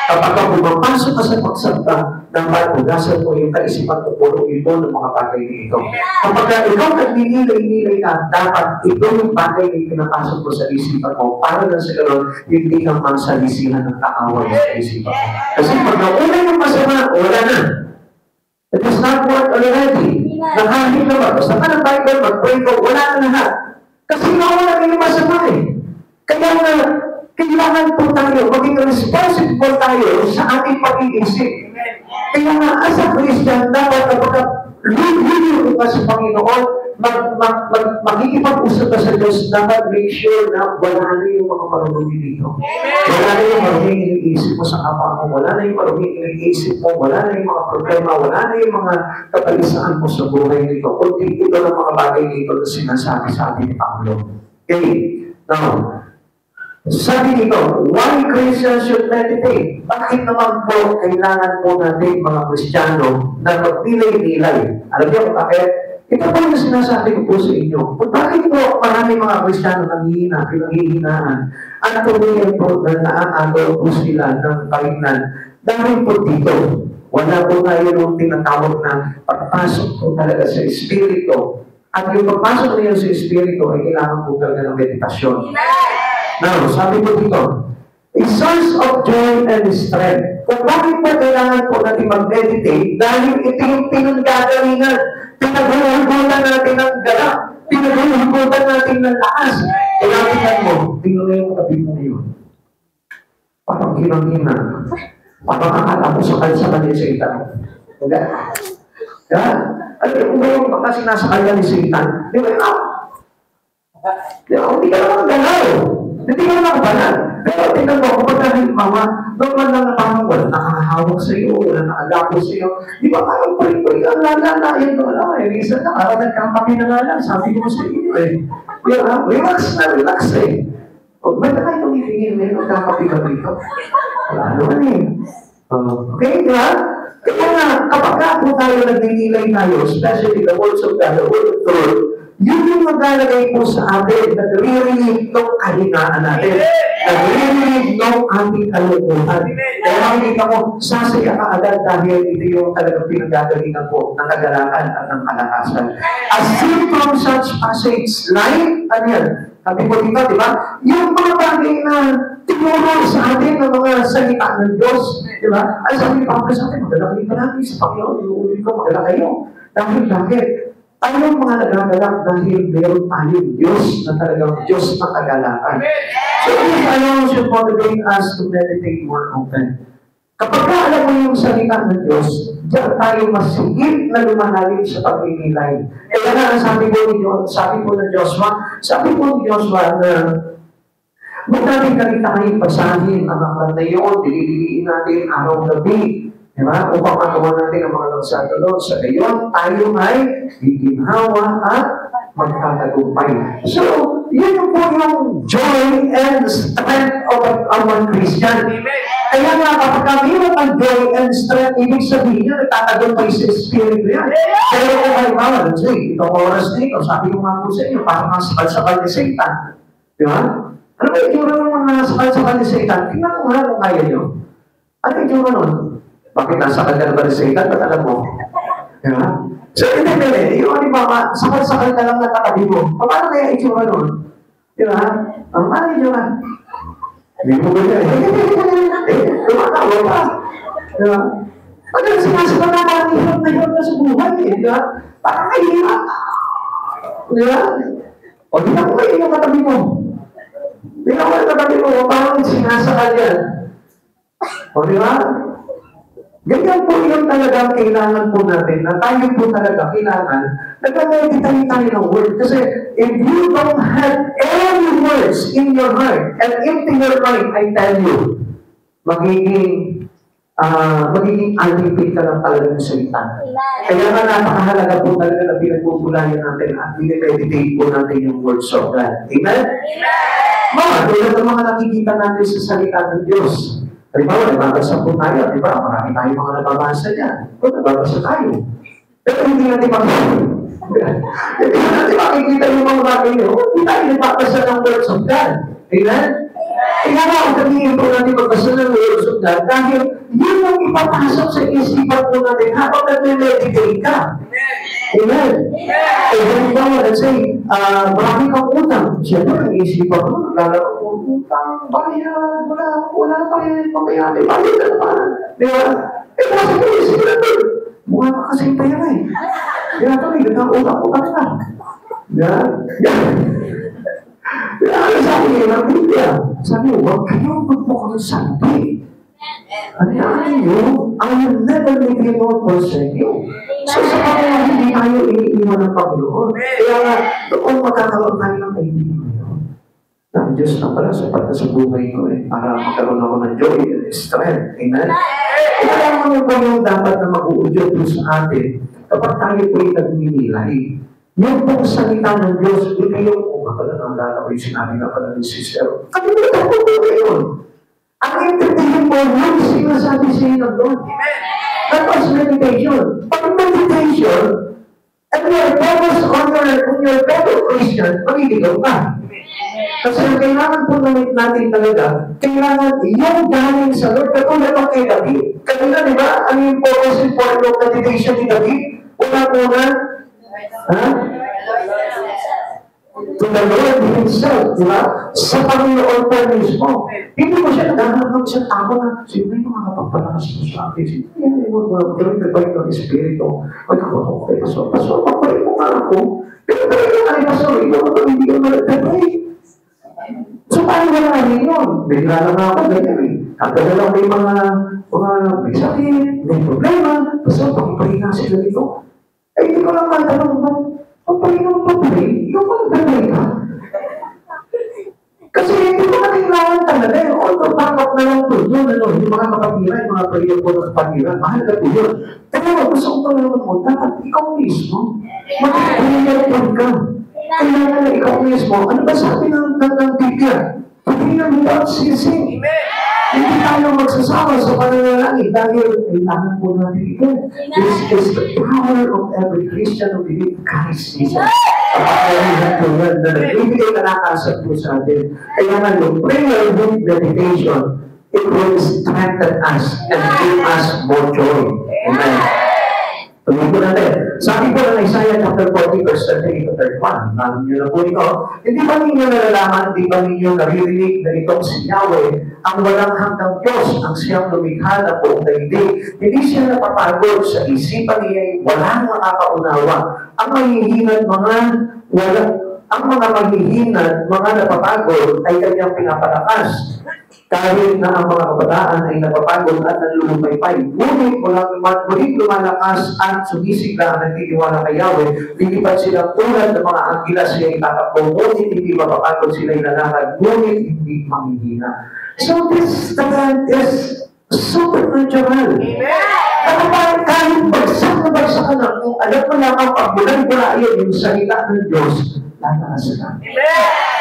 A: Kapag pumapasok ka sa pagsagta, dapat hugasan mo yung kaisipan mo puro ito ng mga bagay dito. Kapag ikaw nagninilay-nilay ka, dapat ito yung bagay na pinapasok mo sa isipan mo para na sa gano'n, hindi kang mansalisihan ng kaaway sa isipan mo. Kasi pag nauna yung masama, wala na. It is not work already. Nakahit na ba? Basta ka ng Bible, mag-pray ko, wala na lahat. Kasi nauna kayo masama eh. Kaya nga, kailangan po tayo, maging responsible tayo sa ating pag-iisip. Kaya nga, as a Christian, dapat kapag review ka sa Panginoon, magkikipag-usap ka sa Diyos, dapat make sure na wala na yung mga marunong dito. Wala na yung marunong iniisip mo sa kapwa mo, wala na yung marunong iniisip mo, wala na yung mga problema, wala na yung mga kapalisaan mo sa buhay nito. Kundi ito ng mga bagay dito na sinasabi sa ating Panginoon. Okay, now, sabi dito, why Christians should meditate? Bakit naman po kailangan po natin mga Kristiyano na magnilay-nilay? Alam niyo kung bakit? Ito po yung sinasabi ko po sa inyo. Kung bakit po marami mga Kristiyano nanghihina, pinanghihinaan, at tumiyan po na naaagaw po sila ng kalignan? Dahil po dito, wala po tayo yung tinatawag na pagpasok po talaga sa Espiritu. At yung pagpasok niyo sa Espiritu ay kailangan po talaga ng meditasyon. Now, sabi ko dito, a source of joy and strength. Kung bakit po kailangan po natin mag-meditate, dahil ito yung pinanggagalingan. Pinaghuhugutan natin ng gala. Pinaghuhugutan natin ng lakas. Kaya tingnan mo, tingnan mo yung tabi mo yun. Parang hinang-hina. Parang akala mo sakal sa kalisita. Hindi. Kaya, alam mo yung baka sinasakal ka ni Satan? Di ba yun? Di ba? Hindi ka naman galaw. Hindi ka naman banal. Pero tingnan mo, kung halimbawa, normal lang na parang wala nakahawak sa iyo, wala nakagapo sa iyo. Di ba parang pari-pari ang lalalayan ko lang eh. Minsan na, parang nagkampaki na nga lang. Sabi ko sa iyo eh. Relax na, relax eh. Huwag ba na kayo tumifingin, may nagkampaki ka dito? Wala naman eh. Okay, di ba? Kaya nga, kapag ako tayo nagninilay tayo, especially the words of God, the word of truth, yun yung maglalagay po sa atin, nagre-relieve ng kahinaan natin. Nagre-relieve ng ating kalungkutan. Kaya makikita ko, sasaya ka agad dahil ito yung talagang pinagagalingan po ng kagalakan at ng kalakasan. As seen from such passage, like, ano yan? Sabi ko dito, di ba? Yung mga bagay na tinuro sa atin ng mga salita ng Diyos, di ba? Ay sabi ni Pablo sa atin, magdala kayo palagi sa Panginoon, iuulit ko, magdala kayo. Dahil bakit? Tayong mga nagagalak dahil meron tayong Diyos na talagang Diyos na kagalakan. So this alone should motivate us to meditate more often. Kapag alam mo yung salita ng Diyos, diyan tayo masigit na lumalalim sa pagninilay. Kaya nga ang sabi po ng Joshua na huwag natin kayong pasahin ang aklat na yun, dililiin natin araw-gabi. Diba? Upang magawa natin ang mga nagsato doon. Sa gayon, tayo ay giginhawa at magtatagumpay. So, yun yung po yung joy and strength of our Christian. Kaya nga, kapag kami ang joy and strength, ibig sabihin niya, nagtatagumpay sa Espiritu yan. Pero kung kayo bawal, itong oras nito, sabi ko nga po sa inyo, parang mga sakal-sakal ni Satan. Diba? Ano ba yung ng mga sakal-sakal ni Satan? Tingnan mo nga kung kaya nyo. Ano yung nun? Bakit nasa kanya na ba ni Satan? Ba't alam mo? Diba? So, hindi. Yung halimbawa, sakal-sakal ka lang na katabi mo. Paano kaya itsura nun? Diba? Ang paano itsura? Hindi mo ba yan? Tumatawa pa. Diba? Ano sinasakal na parang hirap na hirap na sa buhay eh. Diba? Parang kahirap. Diba? O, di na ko kayo yung katabi mo. Di na ko yung katabi mo. Parang sinasakal yan. O, diba? Ganyan po yung talagang kailangan po natin na tayo po talaga kailangan Nag-meditate tayo ng word. Kasi if you don't have any words in your heart and empty your mind, I tell you, magiging unrepeat ka lang talaga ng salita. Kaya nga napakahalaga po talaga na pinagbubulayan natin at minimeditate po natin yung words of God. Amen? Mga tulad ng mga nakikita natin sa salita ng Diyos. Halimbawa, nababasa po tayo, di ba? Marami tayong mga nababasa dyan. O, nababasa tayo. Pero hindi natin hindi natin makikita yung mga bagay nyo. Hindi tayo nababasa ng words of God. Amen? Kaya nga, ang sabihin po natin magbasa ng words of God dahil yun ang ipapasok sa isipan po natin habang nag-meditate ka. Amen? Eh, halimbawa, let's say, marami kang utang. Siyempre, ang isipan mo, naglalaro mo, utang, bayan, wala pa yan, pamayami, bayad na naman. Di ba? Eh, kasi ko, isipin na doon. Mukha ka kasi pera eh. Kaya ito, nagkakutang-utang ka. Yan. Kaya ano sabi niya ng Biblia? Sabi niya, huwag kayong magmukha ng santi. Ano nyo? I will never leave you nor forsake you. So sa kanya, hindi tayo iniiwan ng Panginoon. Kaya nga, doon magkakaroon tayo ng kaibigan. Ang Diyos na pala sapat na sa buhay ko para magkaroon ako ng joy and strength. Amen? Kaya naman po yung dapat na mag-uudyot sa atin kapag tayo po ay nagninilay. Yung pong salita ng Diyos, ito yung pala ng lalaw yung sinabi na pala ni Sister. Kalimutan ko po ngayon. Ang intindihin mo, yung sinasabi siya ng Lord. That was meditation. Pag meditation, and you're focused on your fellow Christian, magiging ka. Kasi ang kailangan po natin talaga, kailangan yung galing sa Lord, katulad ng kay David. Kanina, di ba, ang yung focus report ng meditation ni David, una-una, to the Lord Himself, di ba? Sa Panginoon po mismo. Hindi mo siya naghahanap siya tao na, sino yung mga kapagpalakas mo sa akin? Sino yung mga gawin na balik ng Espiritu? Ay, ako, Pastor, papalit mo nga ako. Pero talaga nga, Pastor, ikaw ako, hindi ko nalagdabay. So, paano ba namin yun? Bigla lang ako, ganyan eh. Katagal lang may sakit, may problema. Pastor, pakipalit nga sila dito. Ay, hindi ko lang matanong ba? Papay, ikaw ba nagdalay ka? Kasi hindi ko na kailangan talaga eh. Although backup na lang po yun, yung mga kapatira, yung mga prayer po ng kapatira, mahalaga po yun. Pero gusto ko talaga mo, dapat ikaw mismo, mag-prayer ka. Kailangan na ikaw mismo. Ano ba sabi ng Biblia? Pagkina without ceasing. Hindi tayo magsasawa sa pananalangin dahil kailangan po natin ito. This is the power of every Christian who believes Christ Jesus. Kapag po yan na nagbibigay kalakasan po sa atin. Kaya nga yung prayer with meditation, it will strengthen us and give us more joy. Amen. Tuloy po natin. Sabi po ng Isaiah chapter 40 verse 30 to 31. Namin nyo na po ito. Hindi ba ninyo nalalaman, hindi ba ninyo naririnig na itong si Yahweh, ang walang hanggang Diyos, ang siyang lumikha na buong daigdig. Hindi siya napapagod sa isipan niya, walang makakaunawa. Ang mahihinat mga napapagod ay kanyang pinapalakas. Kahit na ang mga kabataan ay napapagod at nanlulumaypay. Ngunit muling lumalakas at sumisigla ang nagtitiwala kay Yahweh. Lilipat silang tulad ng mga angkila, sila itatakbo. Ngunit hindi mapapagod, sila ilalakad. Ngunit hindi manghihina. So this talent is supernatural. Amen! Kahit bagsak ka na, kung alam mo lamang pagbulan-bula yung salita ng Diyos, lalakas ka. Amen!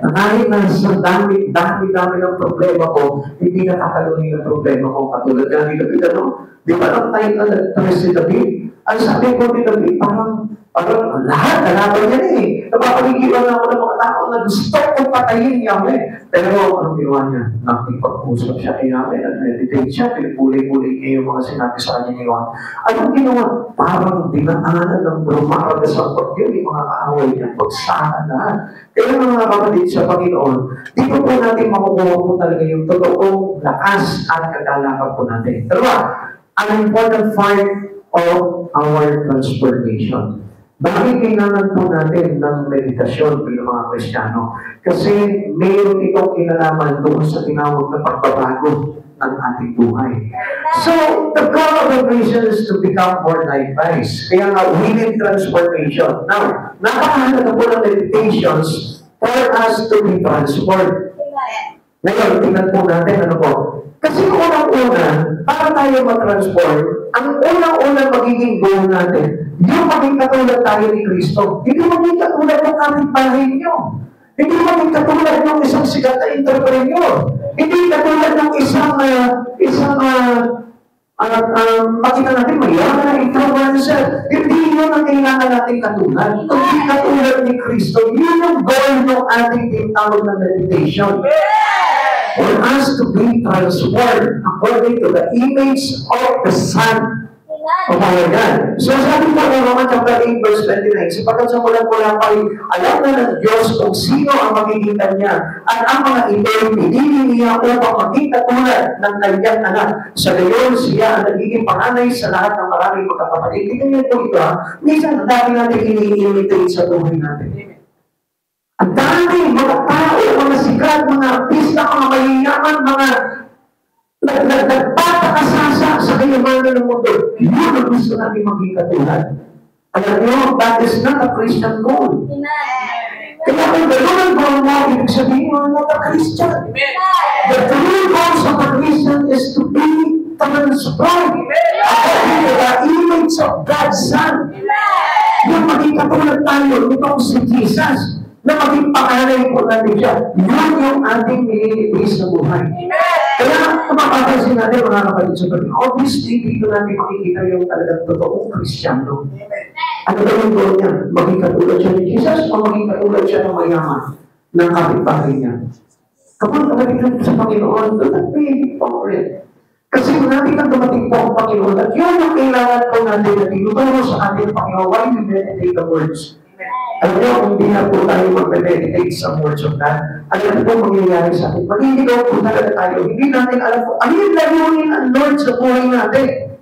A: Kahit na sa dami ng problema ko, hindi ka kakalunin ng problema ko. Katulad nga ni David, di ba ang tayo na nag-press si David? Ang sabi ko ni David, parang lahat, nalaban niya eh. Napapagigilan ako ng mga tao na gusto kong patayin Yahweh. Pero anong ginawa niya? Nakipag-usap siya kay Yahweh, nag-meditate siya, pinipuli-puli niya yung mga sinabi sa kanya ni Juan. Anong ginawa? Parang dinaanan ng lumaragas ang pagdiyo, yung mga kaaway niya, pagsahan na. Kaya mga kapatid sa Panginoon, dito po natin makukuha po talaga yung totoong lakas at kagalakan po natin. Dalawa, an important part of our transformation. Bakit kailangan po natin ng meditasyon bilang mga Kristiyano? Kasi mayroon itong kinalaman doon sa tinawag na pagbabago ng ating buhay. So, the goal of evaluation is to become more like Christ. Kaya nga, we need transformation. Now, napakahalaga po ng meditations for us to be transformed. Ngayon, tingnan po natin ano po. Kasi unang-una, para tayo ma-transform, ang unang-unang magiging goal natin, yung maging katulad tayo ni Kristo. Hindi maging katulad ng kapitbahay niyo. Hindi maging katulad ng isang sikat na entrepreneur. Hindi katulad ng makita natin mayaman na influencer. Hindi yun ang kailangan natin katulad. Hindi katulad ni Kristo. Yun ang goal ng ating tinatawag na meditation. For us to be transformed according to the image of the Son of our God. So sabi po ng Roman chapter 8 verse 29, sapagkat sa mula-mula pa alam na ng Diyos kung sino ang magiging Kanya at ang mga ito pinili niya upang maging katulad ng Kanyang anak. Sa gayon siya ang nagiging panganay sa lahat ng maraming magkakapatid. Tingnan niyo po ito minsan ang dami natin ini-imitate sa buhay natin. Ang dami, mga tao, mga sikat, mga artista, mga mayayaman, mga nagpapakasasa sa kayamanan ng mundo. Yun ang gusto natin maging katulad. Alam nyo, that is not a Christian goal. Kaya kung gano'n ang goal mo, ibig sabihin mo, not a Christian. The true goal of a Christian is to be transformed according to the image of God's Son. Yung maging katulad tayo, itong si Jesus, na maging panganay po natin siya. Yun yung ating nililibis sa buhay. Kaya, kung mapapansin natin, mga kapatid sa pagkakas, obviously, dito natin makikita yung talagang totoong Kristiyano. Ano ba yung goal niya? Maging katulad siya ni Jesus o maging katulad siya ng mayaman ng kapitbahay niya? Kapag kapatid natin sa Panginoon, doon at pili po rin. Kasi kung natin ang dumating po ang Panginoon, at yun yung kailangan po natin na tinuturo sa ating Panginoon, why we meditate the words. Alam niyo, kung hindi na po tayo mag-meditate sa words of God, alam po mangyayari sa atin. Magiging po talaga tayo. Hindi natin alam po, ano yung layunin ng Lord sa buhay natin?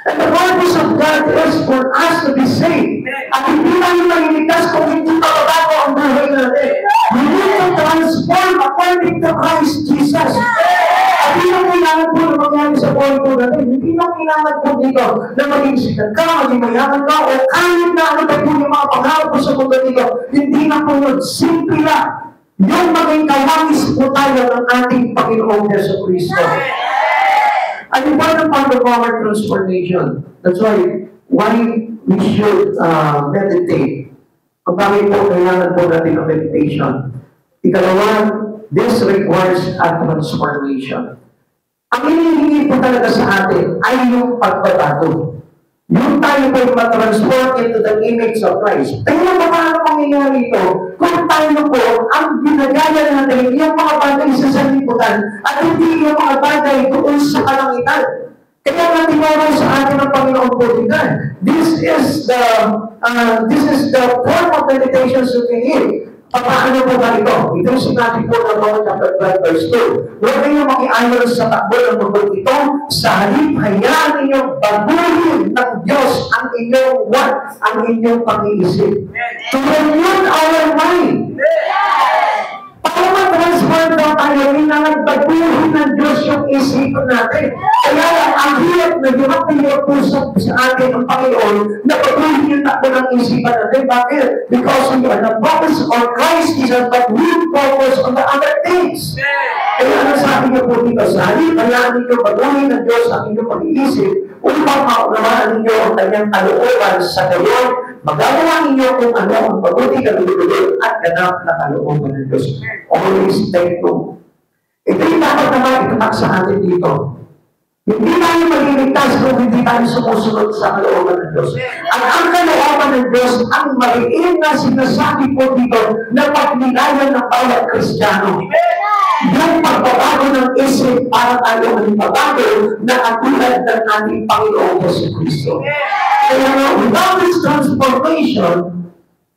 A: And the purpose of God is for us to be saved. At hindi tayo maliligtas kung hindi pababago ang buhay natin. We need to transform according to Christ Jesus. At hindi na kailangan po na mangyari sa buhay po natin. Hindi na kailangan po dito na maging sikat ka, maging mayaman ka, o kahit na ano pa po yung mga pangarap po sa mundo dito. Hindi na po yun. Simple lang. Yung maging kawangis po tayo ng ating Panginoong Yesu Cristo. An important part of our transformation. That's why we should meditate. Kung bakit po kailangan po natin ng meditation. Ikalawa, this requires a transformation. Ang hinihingi po talaga sa atin ay yung pagbabago. Yung tayo po ma-transform into the image of Christ. Kaya ba paano mangyayari ito? Kung tayo po ang ginagaya natin yung mga bagay sa sanlibutan at hindi yung mga bagay doon sa kalangitan. Kaya natinawag sa atin ng Panginoon po dito. This is the form of meditation that we need. Paano po ba ito? Ito yung sinabi po ng Roman chapter 12 verse 2. Huwag kayo makiayon sa takbo ng mundo ito, sa halip hayaan ninyong baguhin ng Diyos ang inyong pag-iisip. To renew our mind. Para ma-transform daw tayo, pinanagbaguhin ng Diyos yung isipan natin. Kaya ang hirap na hirap po sa atin ang Panginoon na baguhin yung takbo ng isipan natin. Bakit? Because we are the focus on Christ Jesus, but we focus on the other things. Kaya ano sabi niyo po dito, sa halip, hayaan ninyo baguhin ng Diyos ang inyong pag-iisip upang maunawaan ninyo ang kanyang kalooban sa gayon. Magagawa ninyo kung ano ang mabuti, kaluluwa at ganap na kalooban ng Diyos. Always take note. Ito yung dapat naman itatak sa atin dito. Hindi tayo maliligtas kung hindi tayo sumusunod sa kalooban ng Diyos. At ang kalooban ng Diyos, ang maliin na sinasabi po dito na pagnilayan ng bawat Kristiyano. Yung pagbabago ng isip para tayo ang pagbabago na katulad ng ating Panginoong Yesu Cristo. Kaya nga, without this transformation,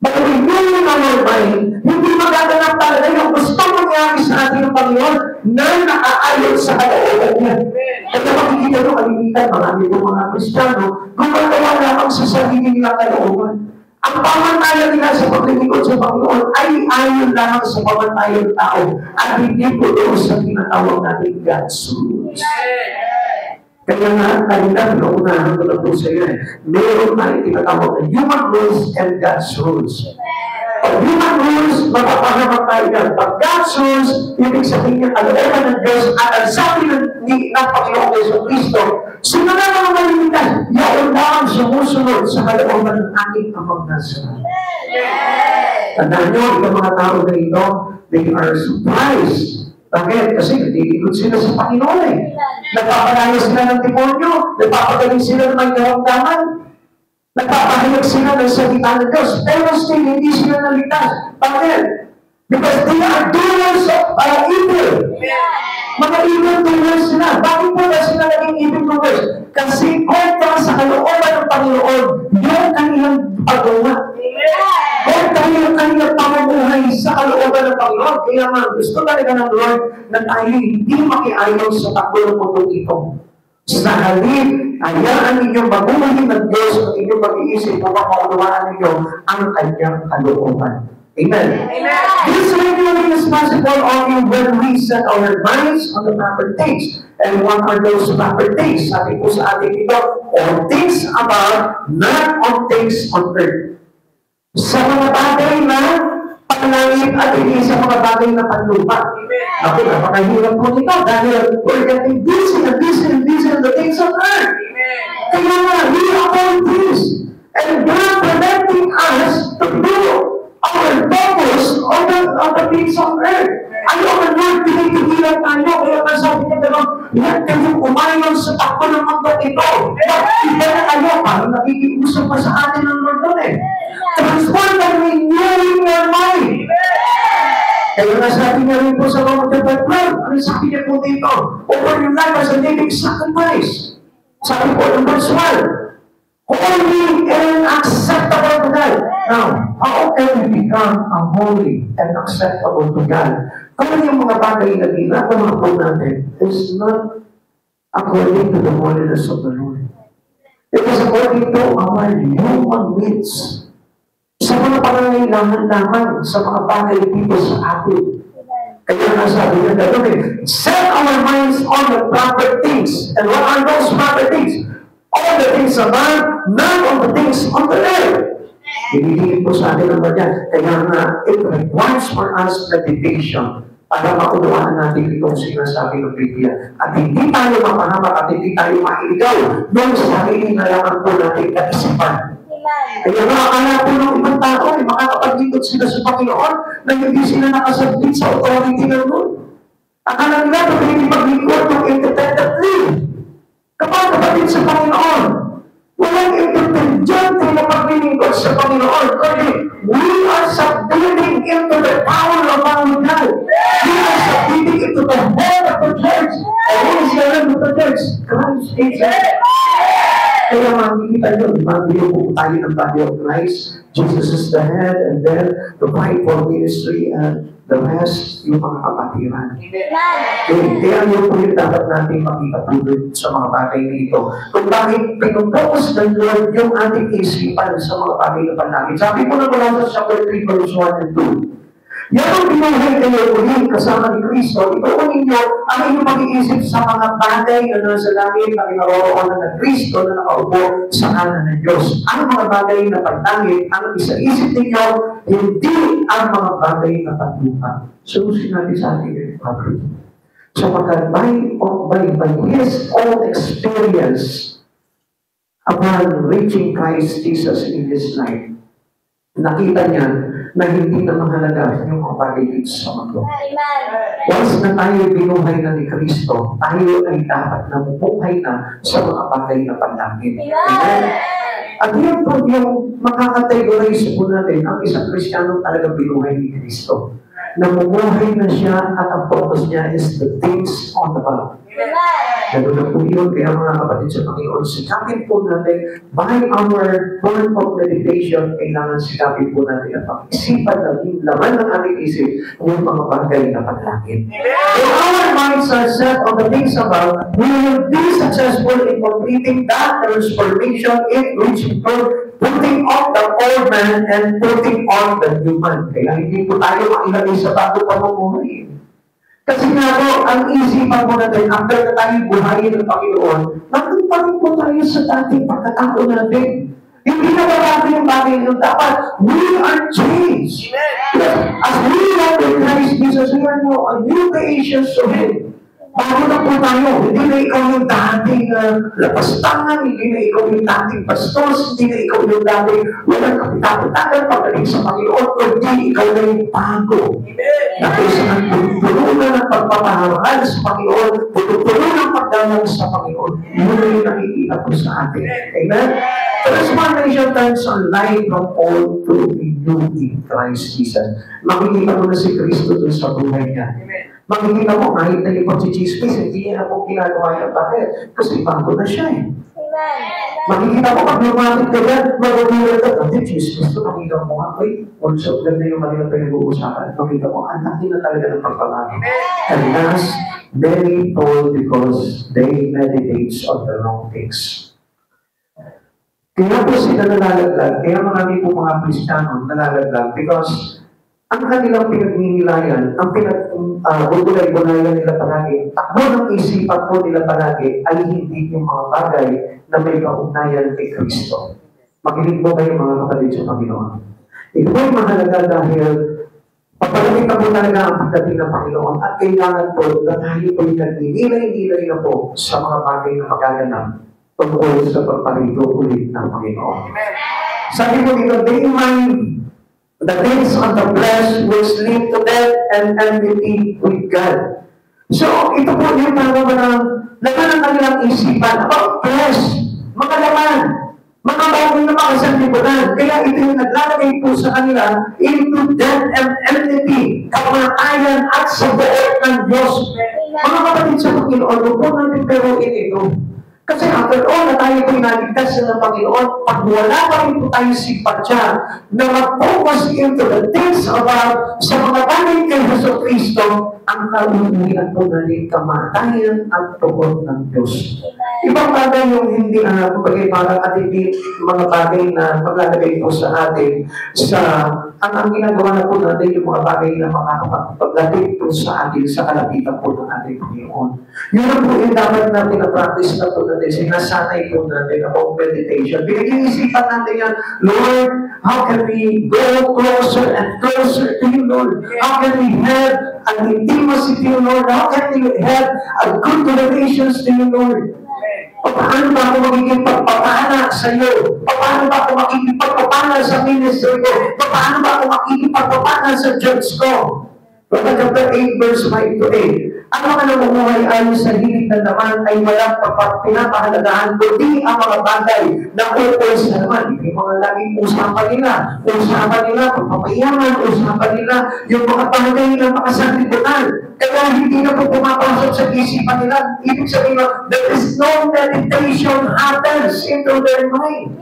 A: by renewing our mind, hindi magaganap talaga yung gusto mangyari sa ating Panginoon na naaayon sa kalooban niya. Kaya makikita nyo, kalimitan, marami ng mga Kristiyano, gumagawa lamang sa sarili nilang kalooban. Ang pamantayan nila sa paglilingkod sa Panginoon ay ayon lamang sa pamantayan tao at hindi po doon sa tinatawag natin God's rules. Kaya nga, kanina, naunahan ko na po sa iyo meron tayong tinatawag na human rules and God's rules. Pag human rules, mapapahamak tayo yan. Pag God's rules, ibig sabihin niya, kalooban ng Diyos at ang sabi ng Panginoong Yesu Cristo, sino na mga malimita? Yaon lang sumusunod sa kalooban ng aking kapagnasan. Tandaan nyo, yung mga tao ganito, they are surprised. Bakit? Kasi natilikod sila sa Panginoon eh. Nagpapalaya sila ng demonyo, nagpapagaling sila ng may karamdaman, nagpapahayag sila ng salita ng Diyos, pero still hindi sila naligtas. Bakit? Because they are doers of evil. Mga evil doers sila. Bakit po ba sila naging evil doers? Kasi kontra sa kalooban ng Panginoon, yung kanilang pagawa. Kontra yung kanilang pamumuhay sa kalooban ng Panginoon. Kaya nga, gusto talaga ng Lord na tayo hindi makiayon sa takbo ng mundo ito. Sa halip, hayaan ninyong mabuhay ng Diyos at inyong mag-iisip upang maunawaan ninyo ang kanyang kalooban. Amen. Amen. This renewing is possible only when we set our minds on the proper things. And what are those proper things? Sabi po sa ating ito, on things above, not on things on earth. Sa mga bagay na panlangit at hindi sa mga bagay na panlupa. Ako, napakahirap po ito dahil we're getting busy and busy and busy on the things on earth. Kaya nga, we avoid this. And God preventing us to do our focus on the things on earth. Ayaw na Lord, pinipigilan tayo. Kaya nga sabi niya gano'n, huwag kayong umayon sa takbo ng mundo ito. Iba na kayo, parang nakikiusap pa sa atin ng Lord doon eh. Transform and renewing your mind. Kaya nga sabi niya rin po sa Romans chapter 12, ano sabi niya po dito? Offer your life as a living sacrifice. Sabi po ng verse 1, holy and acceptable to God. Now, how can we become a holy and acceptable to God? Kung yung mga bagay na ginagawa po natin is not according to the holiness of the Lord. It is according to our human needs. Sa mga pangangailangan naman, sa mga bagay dito sa atin. Kaya nga sabi niya gano'n eh, set our minds on the proper things. And what are those proper things? All the things above, not on the things on the earth. Hinihingin po sa atin naman yan. Kaya nga, it requires for us meditation para maunawaan natin itong sinasabi ng Biblia. At hindi tayo mapahamak at hindi tayo mailigaw nung sarili na lamang po natin kaisipan. Kaya nga, akala po ng ibang tao, makakapaglikod sila sa Panginoon na hindi sila nakasabit sa authority ng Lord. Akala nila, pwede maglikod ng independently. Kapag kapatid sa Panginoon, walang independente na paglilingkod sa Panginoon. Kundi, we are submitting into the power of our God. We are submitting into the head of the church. And who is the head of the church? Christ Jesus. Kaya makikita nyo, mabiyo po tayo ng body of Christ. Jesus is the head, and then the fivefold ministry, and the rest, yung mga kapatiran. Kaya yun po yung dapat natin makita po sa mga bagay nito. Kung bakit pinupokos ng Lord yung ating isipan sa mga bagay na panangin. Sabi po na mula sa chapter 3, verse 1 and 2. Yan ang binuhay kayo ulit kasama ni Kristo. Ituon ninyo ang inyong pag-iisip sa mga bagay na nasa langit na kinaroroonan ng Kristo na nakaupo sa kanan ng Diyos. Ang mga bagay na pagtangit, ang isa-isip ninyo, hindi ang mga bagay na paglupa. So, sinabi sa atin yung Father. Sapagkat by His own experience upon reaching Christ Jesus in His life, nakita niya na hindi na mahalaga yung mga bagay dito sa mundo. Once na tayo binuhay na ni Kristo, tayo ay dapat namubuhay na sa mga bagay na panlangit. Amen? At yun po yung makakategorize po natin ang isang Kristiyano talaga binuhay ni Kristo. Namumuhay na siya at ang purpose niya is the things on the above. Ganun na po yun. Kaya mga kapatid sa Panginoon, sikapin po natin by our form of meditation, kailangan sikapin po natin ang pag-isipan na yung laman ng ating isip yung mga bagay na panlangit. When our minds are set on the things above, we will be successful in completing that transformation in reaching putting off the old man and putting on the new man. Kaya hindi po tayo mailagay sa bago pamumuhay. Kasi nga po, ang isipan mo natin, after na tayo buhayin ng Panginoon, nandun pa rin po tayo sa dating pagkatao natin. Hindi na babago yung bagay nyo. Dapat, we are changed. As we are in Christ Jesus, we are now a new creation to Him. Bago na po tayo. Hindi na ikaw yung dating lapastangan, hindi na ikaw yung dating pastos, hindi na ikaw yung dating walang kapitapitagan pagdating sa Panginoon, kundi ikaw na yung bago. Na kaysa puno na ng pagpapaharal sa Panginoon, puno ng pagdalang sa Panginoon, yun na yung nakikita po sa atin. Amen? Transformation turns our life from old to new in Christ Jesus. Makikita mo na si Kristo doon sa buhay niya. Makikita mo, kahit na yung pag-chismis, hindi niya na po ginagawa yan. Bakit? Kasi bago na siya eh. Makikita mo, pag lumapit ka yan, mag-umiral ka, hindi, chismis to, makikita mo nga, ay, also, ganda yung kanila pinag-uusapan. Makikita mo, ang laki na talaga ng pagpapagawa. And thus, many fall because they meditate on the wrong things. Kaya po sila nalalaglag, kaya marami po mga Kristiyano nalalaglag because ang kanilang pinagningilayan, ang pinag-ugulay-gulayan nila palagi, takbo ng isipan po nila palagi ay hindi yung mga bagay na may kaugnayan kay Kristo. Makinig mo kayo mga kapatid sa Panginoon. Ito po yung mahalaga dahil papalagay na po talaga ang pagdating ng Panginoon at kailangan po na tayo po yung nagninilay-nilay na po sa mga bagay na magaganap tungkol sa pagparito ulit ng Panginoon. Sabi po dito, they mind the things on the flesh which lead to death and enmity with God. So, ito po yung parang laman ng kanilang isipan about flesh, mga laman, mga bagay na makasanlibutan. Kaya ito yung naglalagay po sa kanila into death and enmity, kamatayan at sa buot ng Diyos. Mga kapatid sa Panginoon, huwag po natin peruin ito. Kasi after all, na tayo po'y naligtas ng Panginoon, pag wala pa rin po tayo simpatya na mag-focus into the things about sa mga bagay kay Hesus Kristo, ang kauluhian po natin kamatayan at tugon ng Diyos. Ibang bagay yung hindi, parang atindi, mga bagay na maglalagay po sa atin, ang ginagawa na po natin yung mga bagay na makakapagdating po sa atin, sa kalapitan po ng ating Panginoon. Yun ang po yung dapat na pinapractice na po natin, sinasanay po natin about meditation. Pinag-iisipan natin yan, Lord, how can we go closer and closer to you, Lord? How can we have an intimacy to you, Lord? How can we have a good relations to you, Lord? Paano ba ako magiging pagpapana sa iyo? Paano ba ako magiging pagpapana sa ministry ko? Paano ba ako magiging pagpapana sa church ko? Romans chapter 8, verse 5 to 8. Ang mga namumuhay ayon sa hilig na naman ay walang pinapahalagahan kundi ang mga bagay na ukol sa naman. Yung mga laging usapan nila, pagpapayaman, usapan nila, yung mga bagay na makasanlibutan. Kaya hindi na po pumapasok sa isipan nila. Ibig sabihin na, there is no meditation happens into their mind.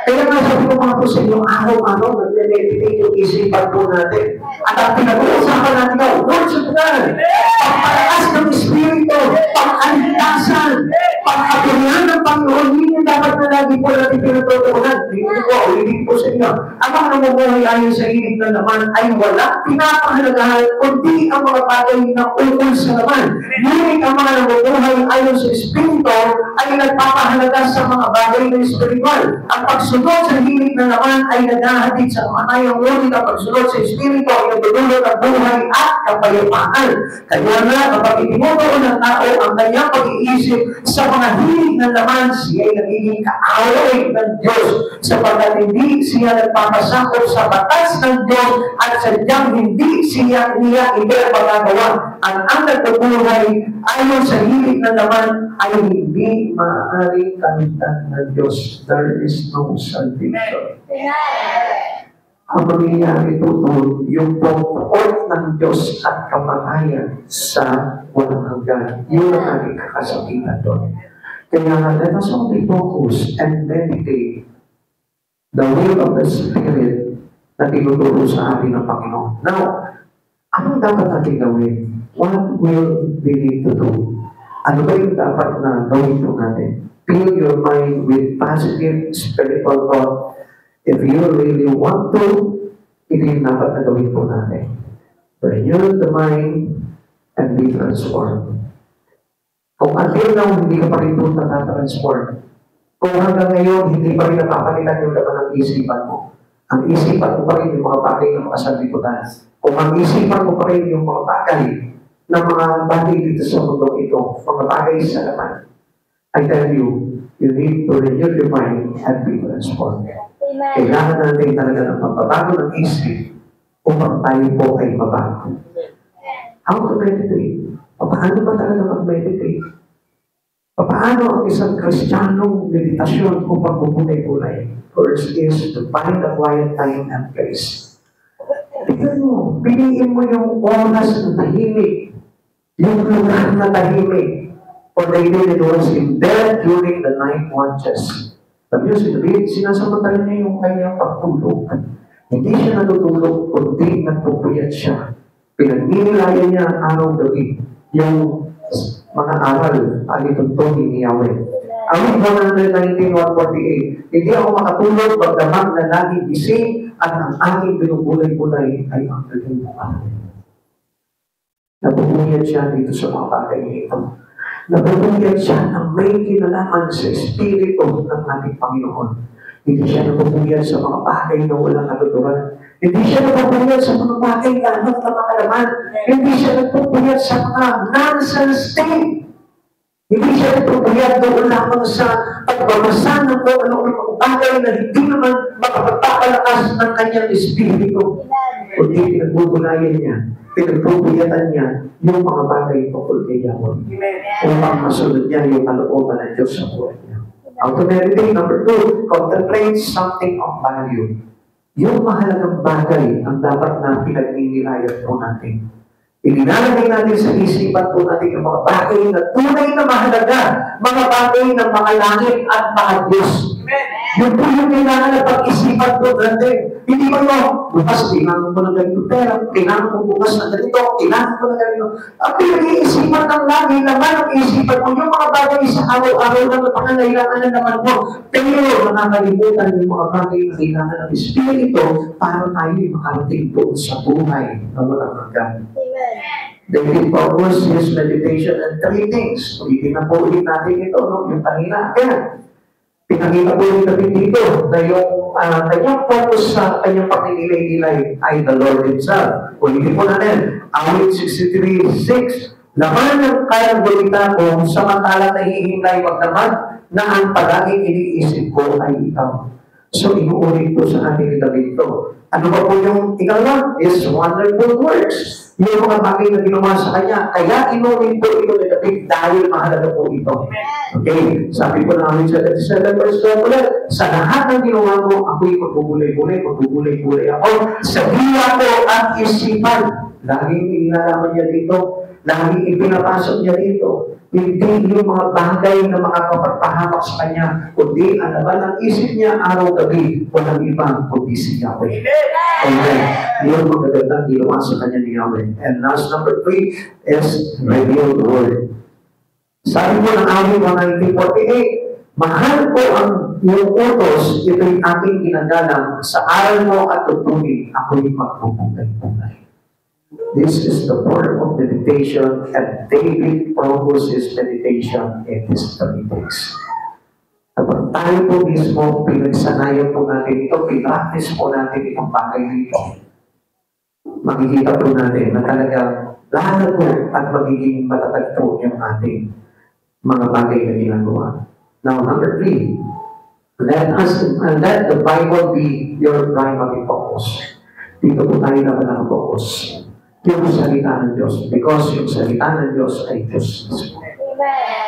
A: Kaya nga sabi ko mga po sa inyo, araw-araw, nag-meditate yung isipan po natin. At ang pinag-uusapan natin na, words of God, pagpalakas ng Espiritu, pag-aligtasan, pag-aturihan ng Panginoon, yun yung dapat na lagi po natin pinatutunan. Hindi po sa inyo. Ang mga namumuhay ayon sa hilig na naman ay wala pinapahalagahan, kundi ang mga bagay na ukol sa naman. Ngunit ang mga namumuhay ayon sa Espiritu ay nagpapahalaga sa mga bagay na espiritual. Ang pagsunod sa hilig na naman ay naghahatid sa kamatayang, ngunit ang pagsunod sa Espiritu ay nagdudulot ng buhay at kapayapaan. Kaya nga, kapag itinutuon ng tao ang kanyang pag-iisip sa mga hilig na naman, siya ay nagiging kaaway ng Diyos sapagkat hindi siya nagpapasakop sa batas ng Diyos at sadyang hindi niya ipinapagagawa. Ang nagbubuhay ayon sa hilig na naman ay hindi maaaring kamitan ng Diyos. There is no salvation. Ang mangyayari po doon, yung pagpuot ng Diyos at kamatayan sa walang hanggan. Yun ang aking kakasabihan doon. Kaya let us only focus and meditate the will of the Spirit na tinuturo sa atin ng Panginoon. Now, anong dapat natin gawin? What will we need to do? Ano ba yung dapat na gawin po natin? fill your mind with positive spiritual thought. If you really want to, ito yung dapat na gawin po natin. Renew the mind and be transformed. Kung until now, hindi ka pa rin po natatransform, kung hanggang ngayon, hindi pa rin napapalitan yung laman ng isipan mo, ang isipan mo pa rin yung mga bagay ng makasaglibutan. Kung ang isipan mo pa rin yung mga bagay ng mga bagay dito sa mundo ito, mga bagay sa laman, I tell you, you need to renew your mind and be transformed. Kailangan natin talaga ng pagbabago ng isip upang tayo po ay mabago. How to meditate? Paano ba talaga mag-meditate? Paano ang isang Kristiyanong meditasyon upang bubunay-bunay? First is to find a quiet time and place. Tignan mo, piliin mo yung oras na tahimik, yung lugar na tahimik. For David, it was in bed during the night watches. Sabi niyo, sinasamantala niya yung kanyang pagtulog. Hindi siya natutulog, kundi nagpupuyat siya. Pinagminilayan niya ang araw-gabi yung mga aral ang itutulong ni Yahweh. Awit 119:148, hindi ako makatulog pagdamag na laging gising at ang aking binubulay-bulay ay ang kalimutan. Nabubuyat siya dito sa mga bagay nito. Nabubuyat siya ng may kinalaman sa Espiritu ng ating Panginoon. Hindi siya nabubuyat sa mga bagay na walang katuturan. Hindi siya nabubuyat sa mga bagay na walang makalaman. Hindi siya nabubuyat sa mga nonsense thing. Hindi siya nabubuyat doon lamang sa pagbabasa ng kung ano-ano mga bagay na hindi naman makapagpapalakas ng kanyang Espiritu. Kundi pinagbubulayan niya, pinagbubuyatan niya yung mga bagay tungkol kay Yahweh. Upang masunod niya yung kalooban ng Diyos sa buhay niya. How to meditate? Number 2, contemplate something of value. Yung mahalagang bagay ang dapat na pinag-inilayan po natin. Ilinalagay natin sa isipan po natin yung mga bagay na tunay na mahalaga, mga bagay na mga langit at mga Diyos. Yun po yung kailangan na pag-isipan po natin. Hindi ba yun? Bukas, kailangan mo na ganito pera, kailangan mo bukas na ganito, kailangan mo na ganito. Ang pinag-iisipan ng lagi naman ang isipan mo, yung mga bagay sa araw-araw na pangangailangan na naman mo. Pero nakakalimutan yung mga bagay na kailangan ng Espiritu para tayo makarating po sa buhay na walang hanggan. David focused his meditation on 3 things. Ulitin na po ulit natin ito, no? Yung kanina. Kaya, pinakita po rin natin dito na yung kanyang focus sa kanyang pagninilay-nilay ay the Lord Himself. Ulitin po natin, awit 63:6, laman ng kayang balita ko, samantalang nahihintay magdamag na ang palaging iniisip ko ay ikaw. So, inuulit po sa ating David ito. Ano ba po yung ikalawa? Is wonderful works. Yung mga bagay na ginawa sa kanya. Kaya inuulit po ito ni David dahil mahalaga po ito. Okay, sabi po namin sa 37 verse 12, sa lahat ng ginawa mo, ako'y magbubulay-bulay ako. Sa diwa ko at isipan. Laging inalaman niya dito. Laging ipinapasok niya dito. Hindi yung mga bagay na makakapagpahamak sa kanya, kundi ang laman ng isip niya araw-gabi, walang ibang kundi si Yahweh. Amen. Yun magagandang ginawa sa kanya ni Yahweh. And last number 3 is revealed word. Sabi mo ng awit 1948, mahal ko ang iyong utos, ito'y aking ginagalang, sa aral mo at tutunin, ako'y magpupugay-pugay. This is the form of meditation, and David focused his meditation in his 3 days. Kapag tayo po mismo, pinagsanayan po natin ito, pinractice po natin itong bagay nito, makikita po natin na talagang lalago at magiging matatag po yung ating mga bagay na ginagawa. Now, number 3, let the Bible be your primary focus. Dito po tayo naman nakafocus. Yung salita ng Diyos. Because yung salita ng Diyos ay Diyos.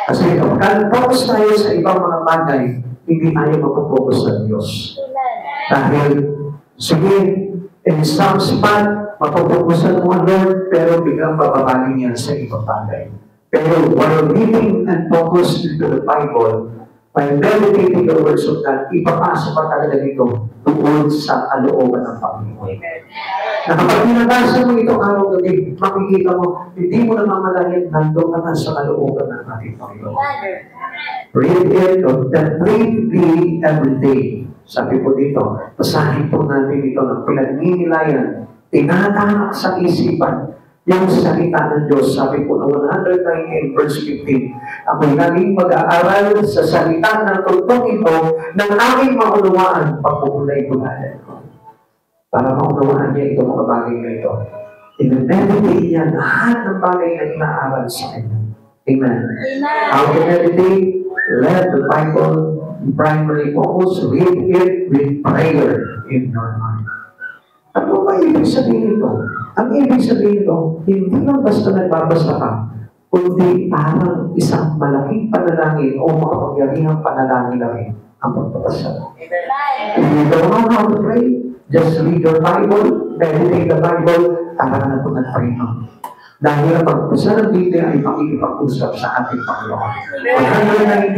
A: Kasi kapag focus tayo sa ibang mga bagay, hindi tayo mapopokus sa Diyos. Dahil, sige, in some spot, mapopokusan mo ang Lord, pero biglang papabaling yan sa ibang bagay. Pero while reading and focus into the Bible, by meditating the words of God, ipapasok ka talaga dito tungkol sa kalooban ng Panginoon. Na kapag pinabasa mo itong araw-gabi, makikita mo, hindi mo namamalayan nandun ka na sa kalooban ng ating Panginoon. Read it completely every day. Sabi po dito, basahin po natin dito ng pinagninilayan, tinatanak sa isipan, yung salita ng Diyos. Sabi po ng 119 verse 15, ako'y naging mag-aaral sa salita ng tugtong ito ng aking maunawaan pagpupulay-pulayan ko. Para maunawaan niya ito mga bagay na ito. I-meditate niya lahat ng bagay na inaaral sa kanya. Amen. How to meditate? Let the Bible primary focus, read it with prayer in your mind. Ano ba ibig sabihin ito? Ang ibig sabihin ito, hindi lang basta nagbabasa ka, kundi parang isang malaking panalangin o makapangyarihang panalangin na rin ang pagbabasa. If you don't know how to pray, just read your Bible, meditate the Bible, tara po ng Panginoon. Dahil ang pagbasa ng Biblia ay makikipag-usap sa ating Panginoon.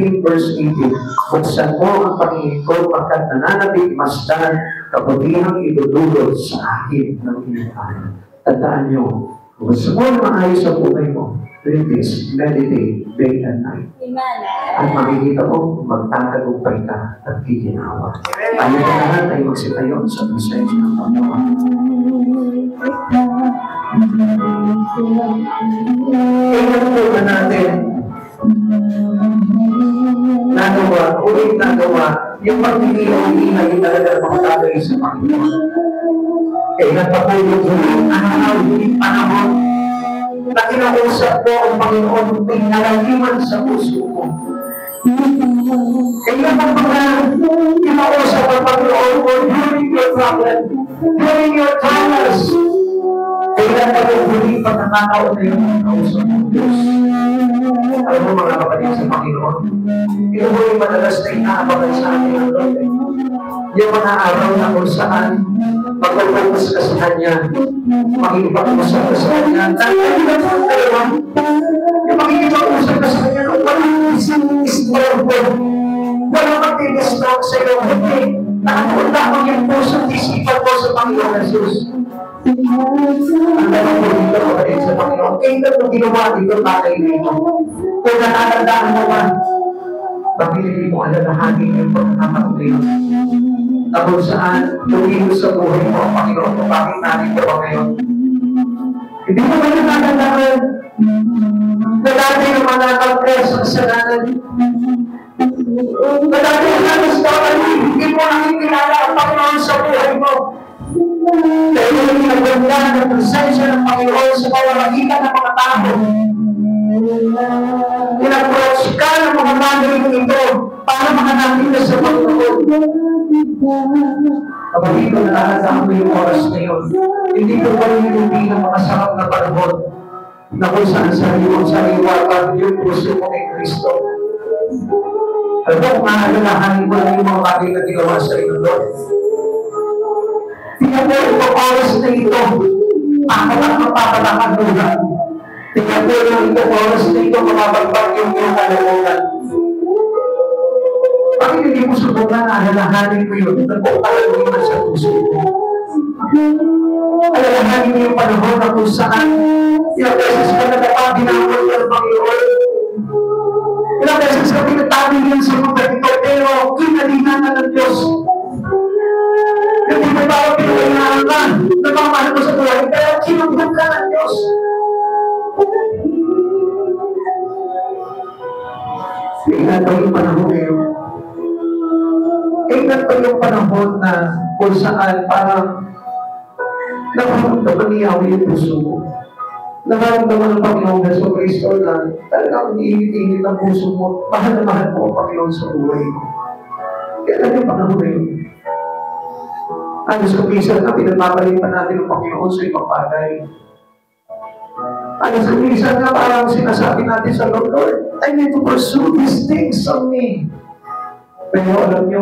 A: 119 verse 18, buksan mo ang paningin ko pagkat nananabik masdan kabutihang idudulot sa akin ng iyong. Tandaan nyo, kung gusto mo na maayos ang buhay mo, read this, meditate day and night. At makikita mo, magtatagumpay ka at giginawa. Ayaw na lahat ay magsitayon sa presensya ng Panginoon. Tingnan po na natin nagawa yung pagpipili ay talaga makatagay sa Panginoon. Kaya pa po yung huling araw, huling panahon na kinausap ko ang Panginoon pinalaliman sa puso ko. Kaya pa mga kinausap ang Panginoon ko during your problem, during your trials. Kaya pa yung huling pagkakataon na yung kinausap ng Diyos. Alam mo mga kapatid sa Panginoon, ito mo yung madalas na inaabangan sa atin ng Lord. Yung mga araw na kung saan magpapagpas ka sa Kanya, makikipag-usap ka sa Kanya, dahil yung makikipag-usap ka sa Kanya, walang istorbo, walang magtinistok sa iyo, hindi, nakapunta mo yung pusong isipan mo sa Panginoon Jesus. Ang dalang po dito kapatid sa Panginoon, kailan mo ginawa dito bagay nito? Kung natatandaan mo ba, bakit hindi mo alalahanin yung pagkakataon na kung saan lumihos sa buhay mo ang Panginoon kung bakit natin ito ba ngayon? Hindi mo ba natatandaan na dati yung manakal ka sa kasalanan? Na dati yung nagustuhan, hindi mo nakikilala ang Panginoon sa buhay mo. Dahil yung pinaganda ng presensya ng Panginoon sa pamamagitan ng mga tao. Pinag-approach ka ng mga bagay ito para makanapin ka sa Panginoon. Kapag ito nalalaan mo yung oras na yun, hindi ko ba yung pinakamasarap na panahon na kung saan sariwa yung puso mo kay Kristo. Alam mo, kung maaalalahanin mo lang yung mga bagay na ginawa sa iyo, Lord. Tingnan mo yung oras na ito, mapapalakan mo na. Tingnan mo yung oras na ito, mapapagbag yung kalungan. Bakit hindi mo subukan na alalahanin mo yun? Nagpapalakan mo yun sa puso mo. Alalahanin mo yung panahon na kung saan ilang beses ka nagpapag ginawal ng Panginoon. Ilang beses ka pinatabi niyan sa mga ito, pero kinalinan na ng Diyos. Hindi mo ba ako pinulayan ka? Nagmamahal mo sa buhay, pero kinunggod ka ng Diyos. Tingnan pa yung panahon ngayon. Tingnan pa yung panahon na kung saan parang nakaramdaman niya yung puso mo. Nakaramdaman ng Panginoon sa Kristo na talagang iinit-init ang puso mo. Mahal na mahal mo ang Panginoon sa buhay mo. Kaya yung panahon ngayon. Anos kung minsan na pinagpapalitan natin ang Panginoon sa ibang bagay. Anos kung minsan na parang sinasabi natin sa Lord, Lord, I need to pursue these things on me. Pero alam nyo,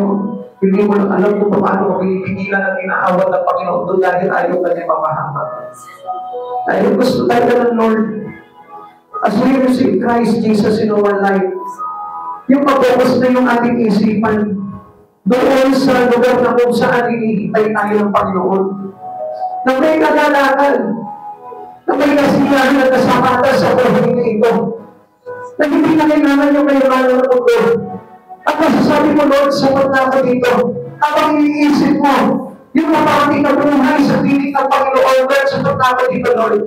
A: hindi mo lang alam kung paano mapipigilan at inaawat ng Panginoon doon dahil ayaw ka niya mapahamak. Dahil gusto tayo ng Lord. As we receive Christ Jesus in our life, yung pag-focus na yung ating isipan, doon sa lugar na kung saan hinihintay tayo ng Panginoon. Na may kagalakan, na may kasiyahan at kasapatan sa buhay na ito. na hindi na kailangan yung kayamanan ng mundo. At masasabi mo, Lord, sapat na ako dito. Habang iniisip mo, yung maparating na buhay sa piling ng Panginoon, Lord, sapat na ako dito, Lord.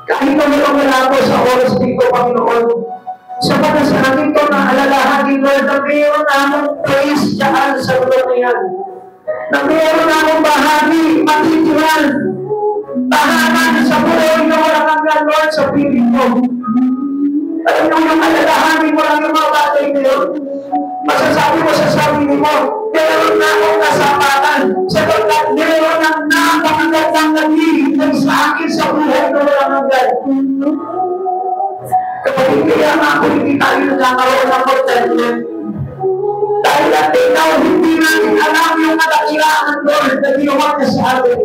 A: Kahit na wala ako sa oras dito, Panginoon, sapat na sa akin ito na alalahanin, Lord, na mayroon na akong praise dyan sa lugar na yan. Na mayroon na akong bahagi, matitiran, tahanan sa buhay na walang hanggan, Lord, sa piling mo. Alam mo yung alalahanin mo lang yung mga bagay na yun. Masasabi mo sa sarili mo, mayroon na akong kasapatan sapagkat mayroon ng napakagandang naghihintay sa akin sa buhay na walang hanggan. Kapatid, kaya nga ako hindi tayo nagkakaroon ng contentment. Dahil at ikaw, hindi natin alam yung kadakilaan ng Lord na ginawa niya sa atin.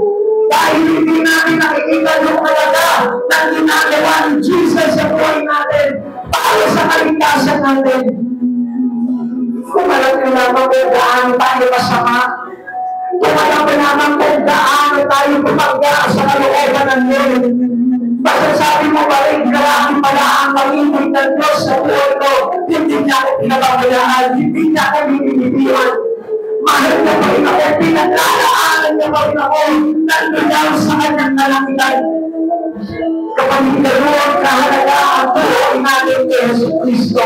A: Dahil hindi natin nakikita yung kalaga na ginagawa ni Jesus sa buhay natin para sa kaligtasan natin. Kung alam nyo naman kung gaano tayo masama, kung alam nyo naman kung gaano tayo pumangga sa kalooban ng Lord, masasabi mo ba rin, grabe pala ang pag-ibig ng Diyos sa buhay ko. Hindi niya ako pinababayaan, hindi niya ako binibigyan. Mahal niya pa rin ako, pinaglalaanan niya pa rin ako, nandun sa kanyang kalangitan. Kapatid, dalawang kahalaga ang buhay natin kay Jesus Cristo.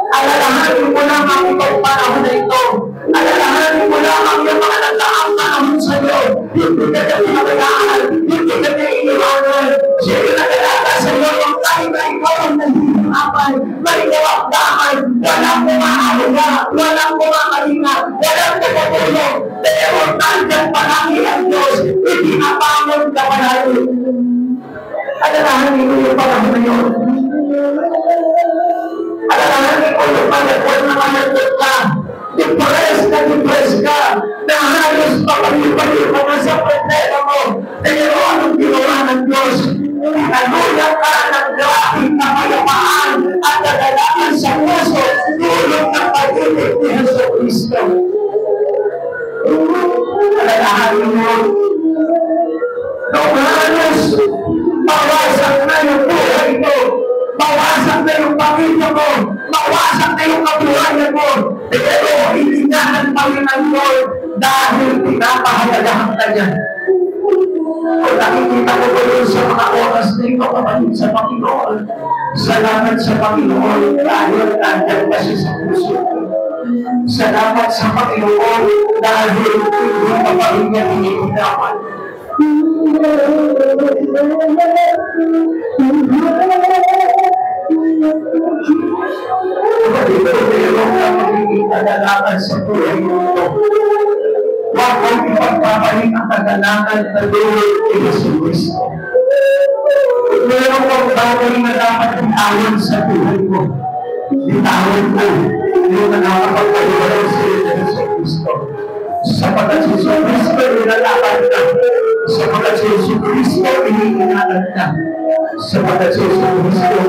A: Alalahanin mo lamang itong panahon na ito. Alalahanin mo lamang yung mga nagdaang panahon sa iyo. Hindi ka na pinabayaan, hindi ka na iniwanan. Siya yung nagalaga sa iyo yung time na ikaw ang nahihirapan, may nawagdaman, walang kumakaluga, walang kumakalinga, walang kumapulong. Pero nandiyan palagi ang Diyos, itinapamon ka palagi. Alalahanin mo yung panahon na yun. Alalahanin ko yung panahon na managod ka, depress ka, na halos papalipalip ka sa problema mo, pero anong ginawa ng Diyos? Pinagulang ka ng grabing kapayapaan at kagalakan sa puso, tulong ng pag-ibig ni Jesus Cristo. Alalahanin mo, noong halos mawasak na yung buhay mo, mawasak na yung pamilya mo, mawasak na yung kabuhayan mo, pero hiningahan pa rin ang Lord dahil pinapahalagahan ka niya. Kung nakikita ko po yun sa mga oras na ito, kapatid sa Panginoon, salamat sa Panginoon dahil nandiyan ka siya sa puso. Salamat sa Panginoon dahil hindi ka pa rin niya iniidaman. Kapatid ko, mayroon ka magiging kagalakan sa buhay mo ito. Huwag mong ipagpapalik ang kagalakan na Lord kay Jesus Cristo. Mayroon kang bagay na dapat itawan sa buhay mo. Itawan mo yung nakakapagpaliwalay sa iyo na Jesus Cristo. Sapagkat si Jesus Cristo nilalaban ka. Sapagkat si Jesus Cristo iniingatan ka. Sapagkat si Jesus Cristo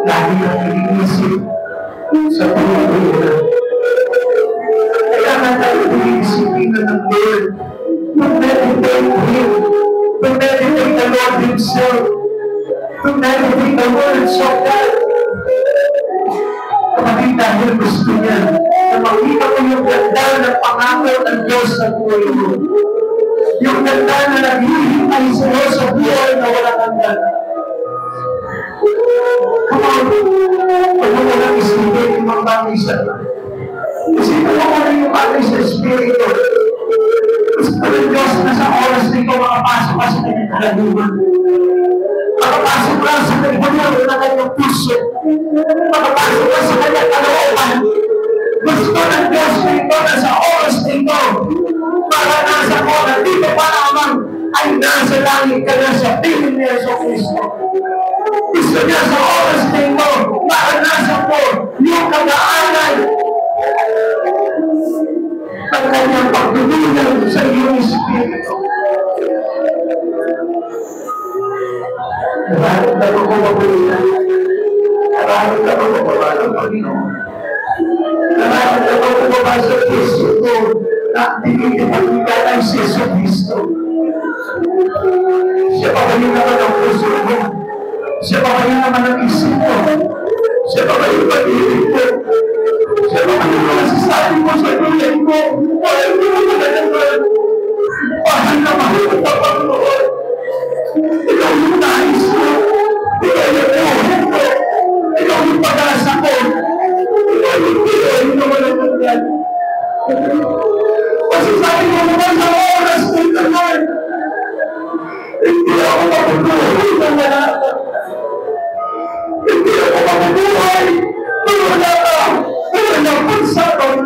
A: lagi kang iniisip sa buhay mo na. Kaya nga tayo iniisipin na ng Lord. To meditate Him. To meditate the Lord Himself. To meditate the words of God. Kapatid, dahil gusto niya na makita mo yung ganda ng pangako ng Diyos sa buhay mo. Yung ganda na naghihintay sa iyo sa buhay na walang hanggan. Come on, pag mo lang isipin yung mga bagay sa iyo. Isipin mo lang yung bagay sa Espiritu. Gusto ng Diyos na sa oras nito makapasok ka sa kanyang kalaguman. Makapasok ka sa kanyang na kanyang puso. Makapasok ka sa kanyang kalooban. Gusto ng Diyos nito na sa oras nito para nasa ko na dito pa naman ay nasa langit ka na sa piling ni Jesus Cristo. Gusto niya sa oras nito para nasa ko yung kagaanan ang kanyang pagtulungan sa iyong Espiritu. Nararamdaman ko ba po yan? Nararamdaman ko ba ng Panginoon? Nararamdaman ko ba sa puso ko na tinitipagkita ng Jesus Cristo? Siya pa kayo naman ang puso mo. Siya pa kayo naman ang isip mo. Siya ba kayo pag-ibig mo? Siya ba kayo masasabi mo sa gulay mo? Mahal mo na naman. Mahal na mahal mo sa Panginoon. Ikaw yung nais mo. Ikaw yung buhay mo. Ikaw yung pag-asa ko. Ikaw yung buhay na walang hanggan. Masasabi mo naman sa oras mo ito, Lord. Hindi ako mabubuhay na wala ka. Hindi ako mabubuhay na wala ka. Walang pagsabang.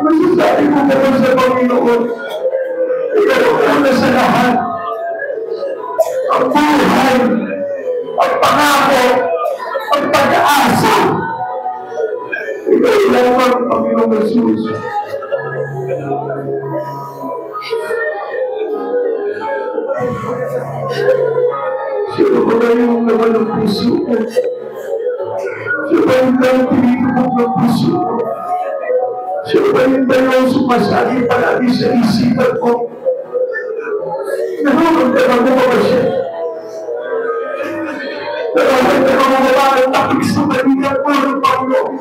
A: Masasabi mo naman sa Panginoon. Ikaw ang una sa lahat. Ang buhay, ang pangako, ang pag-asa. Ikaw lamang, Panginoong Jesus. Sino ba na yung naman ng puso ko? Sino ba yung lang tinitubog ng puso ko? Sino ba yung dalawang sumasali palagi sa isipan ko? Nararamdaman mo ba siya? Nararamdaman mo ba ang takik sa malinang po ng Panginoon?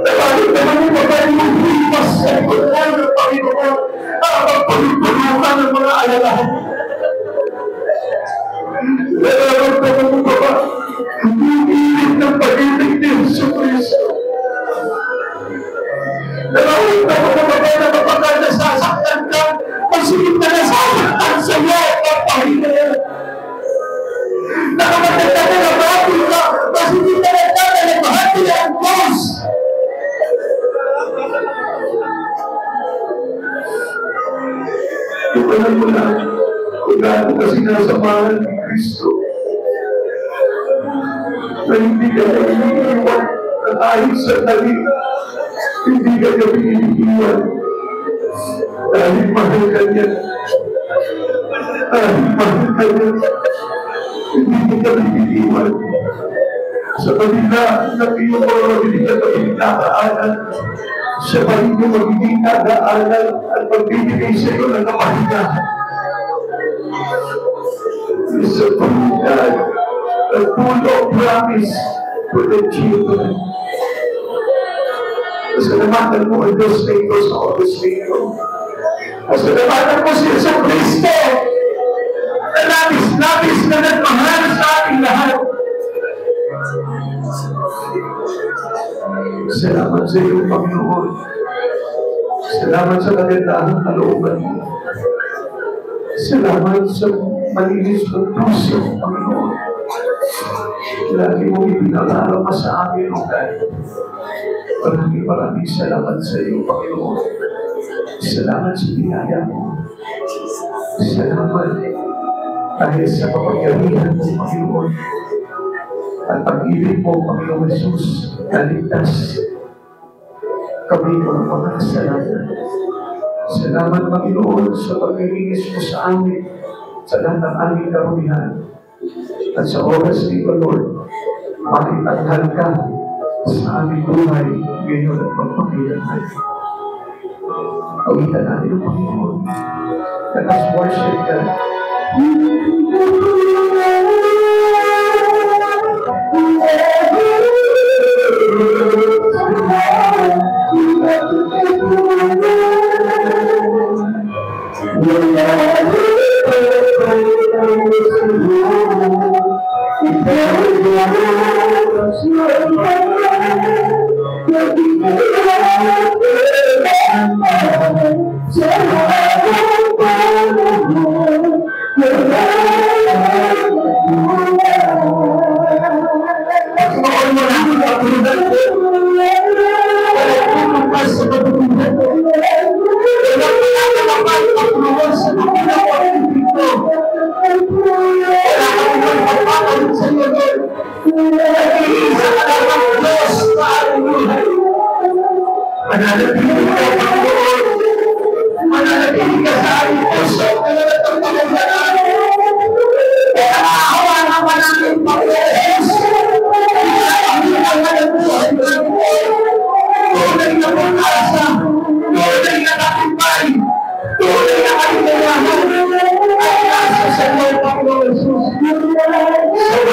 A: Nararamdaman mo ba yung himas sa ikot mo ng Panginoon? Habang pagpulukan ng mga alalahan? Nararamdaman mo ba yung ilit ng pag-ibig ni Jesucristo? Nararamdaman mo ba na kapag nasasaktan ka? Masigit na nasasaktan sa iyo ang Panginoon. Nakapagod ka na nabati ka, masigit na nagkakalabahan nila ang Diyos. Alam mo na kung gaano ka sinasamahan ni Kristo na hindi ka na iniiwan na kahit sandali hindi ka na iniiwan dahil mahal ka niya. Dahil mahal ka niya, hindi ka na iniiwan sa kabila ng iyong mga mabilis na pinagdaanan. Siya pa rin yung magiging nadaanan at magbibigay sa iyo ng kapahingahan. It's a God, a full of promise for the children. Pasalamatan mo ang Diyos na ito sa oras na ito. Pasalamatan mo si Yesu Cristo na labis-labis na nagmahal sa ating lahat. Salamat sa iyo, Panginoon. Salamat sa kagandahang kalooban mo. Salamat sa malinis ng puso, Panginoon. Lagi mong ipinag-arama sa amin, O God. Maraming salamat sa iyo, Panginoon. Salamat sa biyaya mo. Salamat dahil sa kapangyarihan mo, Panginoon. At pag-ibig mo, Panginoon Jesus, naligtas kami ng mga kasalanan. Salamat, Panginoon, sa paglilinis mo sa amin, sa lahat ng aming karumihan. At sa oras nito, Lord, makitanghal ka sa aming buhay ngayon at magpapilangay. Awitan natin ang Panginoon. Let us worship God. Sa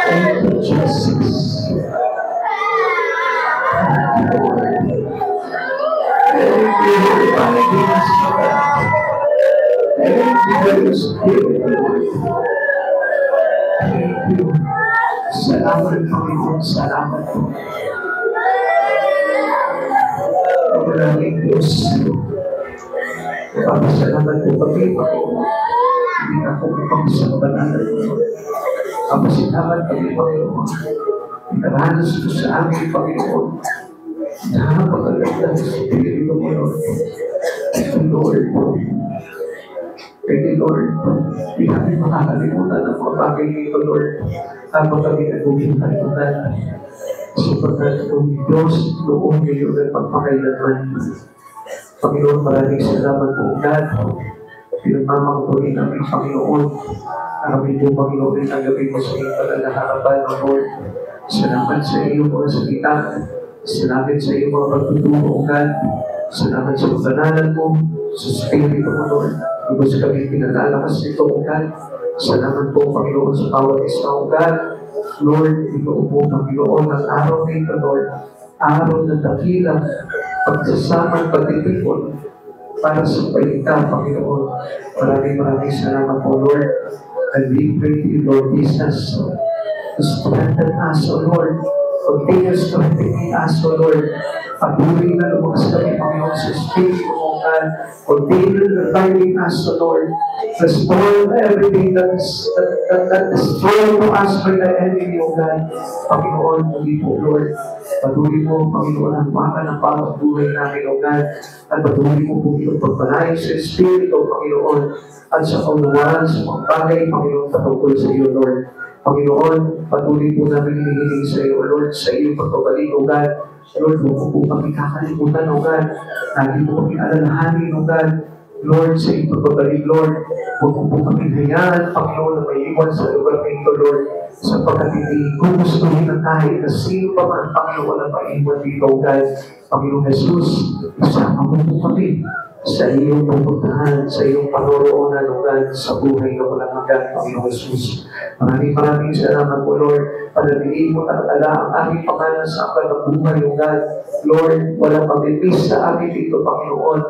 A: Thank you, guiding us, Lord. Thank you for your Spirit, Lord. Thank you. Salamat, Panginoon. Salamat po. Maraming Diyos. Papasalamat po kami, Panginoon. Hindi ako mapag-isang banalan mo. Papasalamat kami, Panginoon. Itaranas po sa amin, Panginoon. Napakaganda sa Espiritu mo, Lord. Thank you, Lord. Thank you, Lord. Hindi kami makakalimutan ang mga bagay nito, Lord. Habang kami nag-uwihan ko na sapagkat kung Diyos noong ngayon at pagpakailanman. Panginoon, maraming salamat po, God. Pinagmamangkuhin namin, Panginoon. Kami po, Panginoon, ang gawin mo sa iyong paglalaharapan, Lord. Salamat sa iyong mga salita. Salamat sa iyong mga pagtuturo, God. Salamat sa pagkanalan mo, sa Espiritu mo, Lord. Ibig kami pinagalakas nito, God. Salamat po, Panginoon, sa bawat isang, God. Lord, ikaw po, Panginoon, ang araw nito, Lord. Araw na dakilang pagsasama at pagtitipon para sa paligta, Panginoon. Maraming salamat po, Lord. And we pray to you, Lord Jesus, to strengthen us, O Lord. Continue strengthening us, O Lord. Patuloy na lumakas kami, Panginoon, sa Espiritu mo, God. Continue reviving us, O Lord. Restore everything that destroyed to us by the enemy, O God. Panginoon, muli po, Lord. Patuloy mo, Panginoon, ang maka ng pagbuhay namin, O God. At patuloy mo po itong pagpalain sa Espiritu, Panginoon. At sa kaunawaan sa mga bagay, Panginoon, patungkol sa iyo, Lord. Panginoon, patuloy po namin hinihiling sa iyo, Lord, sa iyong pagpabalik, O God. Lord, huwag po kami kakalimutan, O God. Lagi po kami alalahanin, O God. Lord, sa iyong pagpabalik, Lord. Huwag po kami hayaan, Panginoon, na may iwan sa lugar nito, Lord. Sapagkat hindi gugustuhin ng kahit na sino pa man, Panginoon, na maiwan dito, O God. Panginoon Jesus, isama mo po kami sa iyong pupuntahan, sa iyong panuroonan, O God, sa buhay na walang hanggan, Panginoon Jesus. Maraming salamat po, Lord. Panatiliin mo talaga ang aming pangalan sa akal ng buhay, O God. Lord, walang mabibis sa amin dito, Panginoon.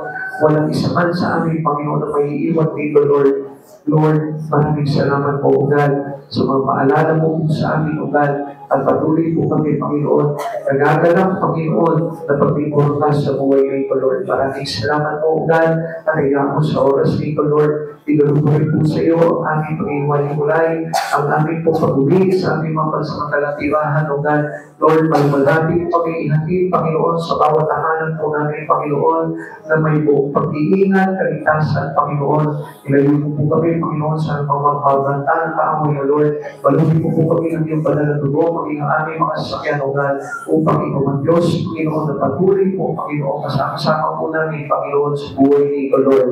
A: Walang isa man sa amin, Panginoon, na may iiwan dito, Lord. Lord, maraming salamat po, O God, sa mga paalala mo sa amin, O God. At patuloy po kami, Panginoon, nagaganap, Panginoon, na pagpipuro ka sa buhay nito, Lord. Maraming salamat po, O God, at hayaan mo sa oras nito, Lord. Inurubuhin po sa iyo ang aming pag-iwalay, ang aming po pag-uwi sa aming mga pansamantalang tirahan, O God. Lord, malmalapit po kami ihatid, Panginoon, sa bawat tahanan po namin, Panginoon, na may buong pag-iingat, kaligtasan, Panginoon. Ilayo po kami, Panginoon, sa pagpapantaan kaamoy, O Lord. Baluhin po kami ng iyong banal na dugo, maging ang aming mga sasakyan, O God, upang ikaw ang Diyos, Panginoon, na patuloy po, Panginoon, kasama po namin, Panginoon, sa buhay ni ikaw, Lord.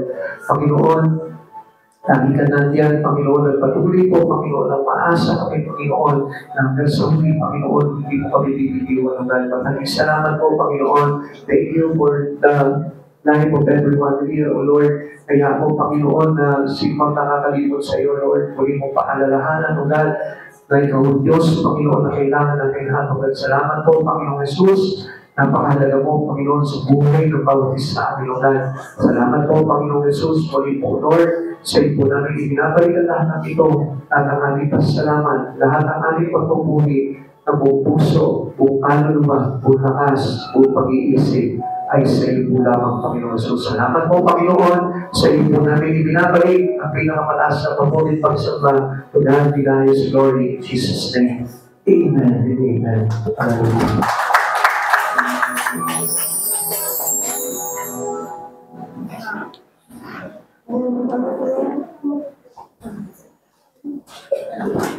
A: Panginoon, lagi ka nandiyan, Panginoon, at patuloy po, Panginoon, ang maasa kami, Panginoon, na hanggang sa huli, Panginoon, hindi mo kami bibitiwan, O God. Maraming salamat po, Panginoon. Thank you for the life of everyone here, O Lord. Kaya po, Panginoon, na simang nakakalimot sa iyo, Lord, muli mo paalalahanan, O God, na ikaw, Diyos, Panginoon, na kailangan natin hatong. Salamat po, Panginoon Jesus. Napakahalaga mo, Panginoon, sa buhay ng bawat isa amin, O God. Salamat po, Panginoon Jesus. Muli po, Lord, sa iyo po namin ibinabalik ang lahat ng ito at ang aming pasalamat, lahat ng aming pagpupuri ng buong puso, buong kaluluwa, buong lakas, buong pag-iisip ay sa iyo po lamang, Panginoon Jesus. Salamat po, Panginoon, sa iyo po namin ibinabalik ang pinakamataas na papulit pagsamba. To God be the highest glory in Jesus' name. Amen and amen. Hallelujah. Thank you.